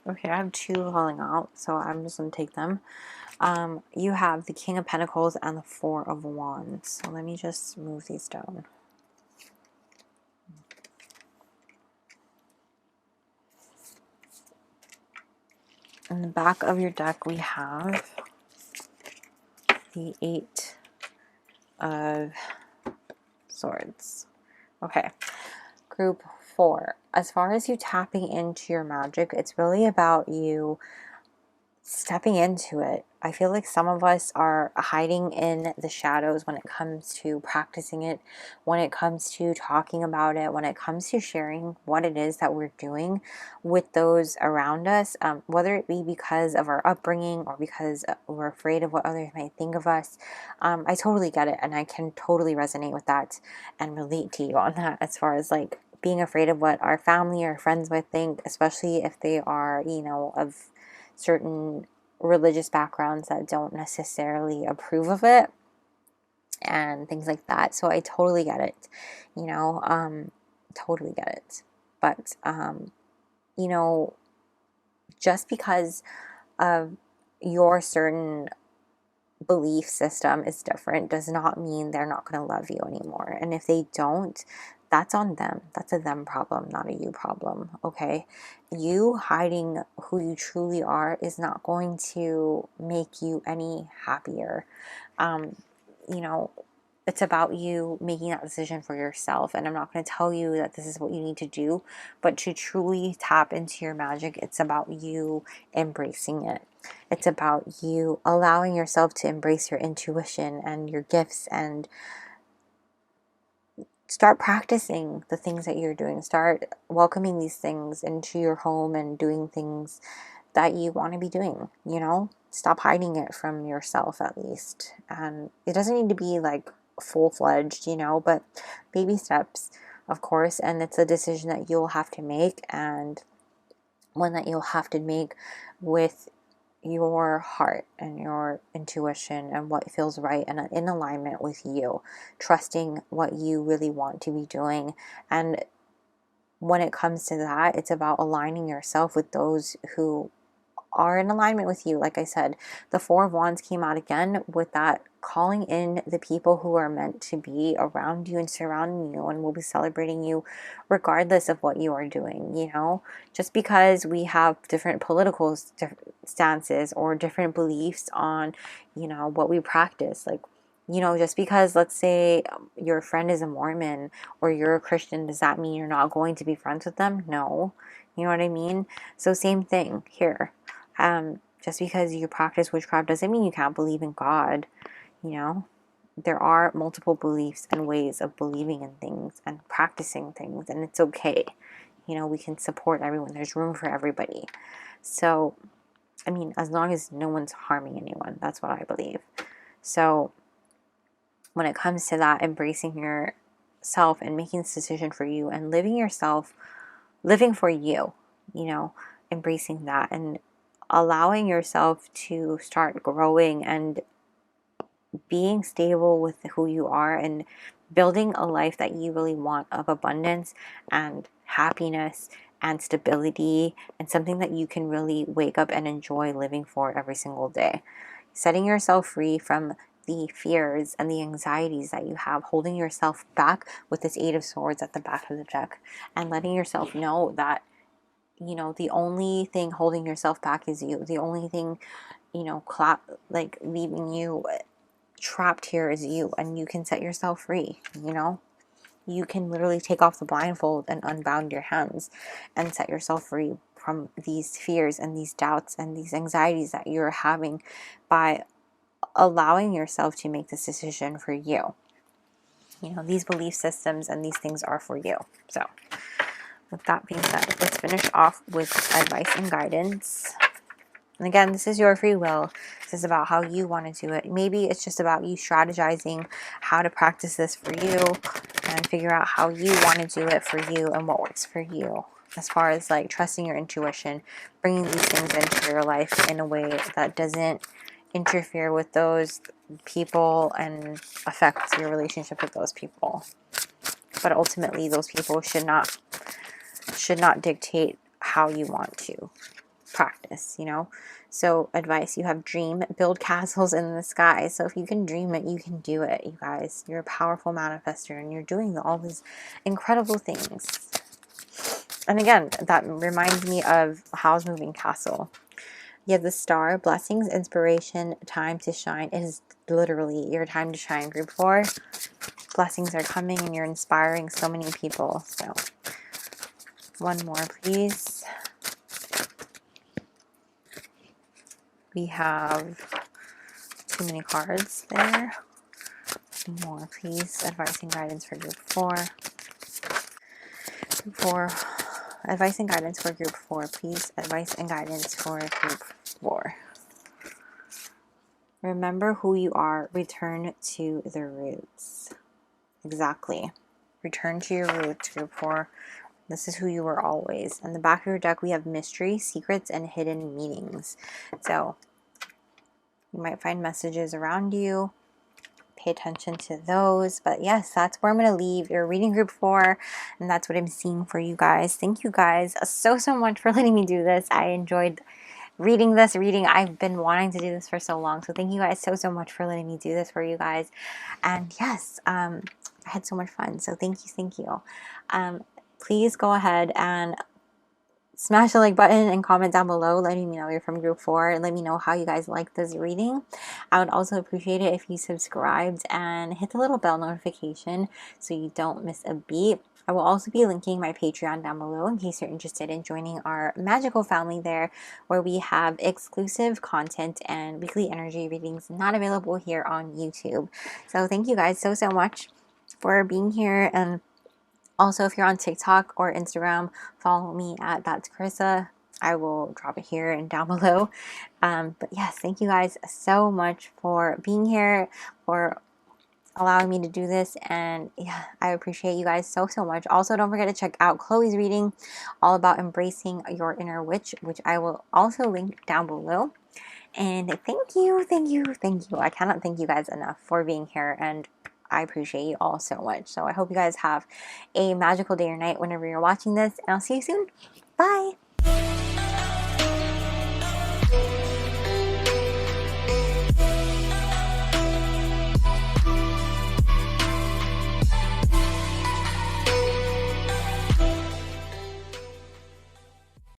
Okay, I have 2 falling out, so I'm just going to take them. You have the King of Pentacles and the 4 of Wands. So let me just move these down. In the back of your deck, we have the 8 of Swords. Okay, group 4. As far as you tapping into your magic, it's really about you stepping into it. I feel like some of us are hiding in the shadows when it comes to practicing it, when it comes to talking about it, when it comes to sharing what it is that we're doing with those around us, whether it be because of our upbringing or because we're afraid of what others might think of us. I totally get it, and I can totally resonate with that and relate to you on that, as far as like being afraid of what our family or friends might think, especially if they are, you know, of certain religious backgrounds that don't necessarily approve of it and things like that. So I totally get it, you know, totally get it. But, you know, just because of your certain belief system is different does not mean they're not going to love you anymore. And if they don't, that's on them. That's a them problem, not a you problem, okay? You hiding who you truly are is not going to make you any happier. You know, it's about you making that decision for yourself. And I'm not going to tell you that this is what you need to do, but to truly tap into your magic, it's about you embracing it. It's about you allowing yourself to embrace your intuition and your gifts, and start practicing the things that you're doing. Start welcoming these things into your home and doing things that you want to be doing, you know? Stop hiding it from yourself, at least. And it doesn't need to be like full-fledged, you know, but baby steps, of course. And it's a decision that you'll have to make, and one that you'll have to make with your heart and your intuition and what feels right and in alignment with you, trusting what you really want to be doing. And when it comes to that, it's about aligning yourself with those who are in alignment with you. Like I said, the Four of Wands came out again with that, calling in the people who are meant to be around you and surrounding you and will be celebrating you regardless of what you are doing, you know? Just because we have different political stances or different beliefs on, you know, what we practice, like, you know, just because, let's say, your friend is a Mormon or you're a Christian, does that mean you're not going to be friends with them? No. You know what I mean? So same thing here. Just because you practice witchcraft doesn't mean you can't believe in God. You know, there are multiple beliefs and ways of believing in things and practicing things, and it's okay. You know, we can support everyone. There's room for everybody. So, I mean, as long as no one's harming anyone, that's what I believe. So, when it comes to that, embracing yourself and making this decision for you and living for you, you know, embracing that and allowing yourself to start growing and being stable with who you are and building a life that you really want, of abundance and happiness and stability, and something that you can really wake up and enjoy living for every single day. Setting yourself free from the fears and the anxieties that you have, holding yourself back with this Eight of Swords at the back of the deck, and letting yourself know that, you know, the only thing holding yourself back is you. The only thing, you know, leaving you trapped here is you, and you can set yourself free, you know? You can literally take off the blindfold and unbound your hands and set yourself free from these fears and these doubts and these anxieties that you're having by allowing yourself to make this decision for you. You know, these belief systems and these things are for you. So, with that being said, let's finish off with advice and guidance. And again, this is your free will. This is about how you want to do it. Maybe it's just about you strategizing how to practice this for you and figure out how you want to do it for you and what works for you. As far as like trusting your intuition, bringing these things into your life in a way that doesn't interfere with those people and affect your relationship with those people. But ultimately, those people should not dictate how you want to practice, you know? So advice, you have dream, build castles in the sky. So if you can dream it, you can do it, you guys. You're a powerful manifester and you're doing all these incredible things. And again, that reminds me of Howl's Moving Castle. You have the star, blessings, inspiration, time to shine. It is literally your time to shine, group 4. Blessings are coming and you're inspiring so many people. So one more, please. We have too many cards there. More, please. Advice and guidance for group 4. Group 4. Advice and guidance for group 4, please. Advice and guidance for group 4. Remember who you are. Return to the roots. Exactly. Return to your roots, group 4. This is who you were always. In the back of your deck, we have mystery, secrets, and hidden meanings. So you might find messages around you. Pay attention to those. But yes, that's where I'm going to leave your reading, group 4. And that's what I'm seeing for you guys. Thank you guys so much for letting me do this. I enjoyed reading this reading. I've been wanting to do this for so long. So thank you guys so much for letting me do this for you guys. And yes, I had so much fun. So thank you. Please go ahead and smash the like button and comment down below letting me know you're from group 4 and let me know how you guys like this reading. I would also appreciate it if you subscribed and hit the little bell notification so you don't miss a beat. I will also be linking my Patreon down below in case you're interested in joining our magical family there, where we have exclusive content and weekly energy readings not available here on YouTube. So thank you guys so much for being here. And also, if you're on TikTok or Instagram, follow me at 𝒕𝒐𝒔𝒔. I will drop it here and down below. But yes, thank you guys so much for being here, for allowing me to do this, and yeah, I appreciate you guys so much. Also, don't forget to check out Kloee's reading all about embracing your inner witch, which I will also link down below. And thank you. I cannot thank you guys enough for being here, and I appreciate you all so much. So I hope you guys have a magical day or night whenever you're watching this, and I'll see you soon. Bye.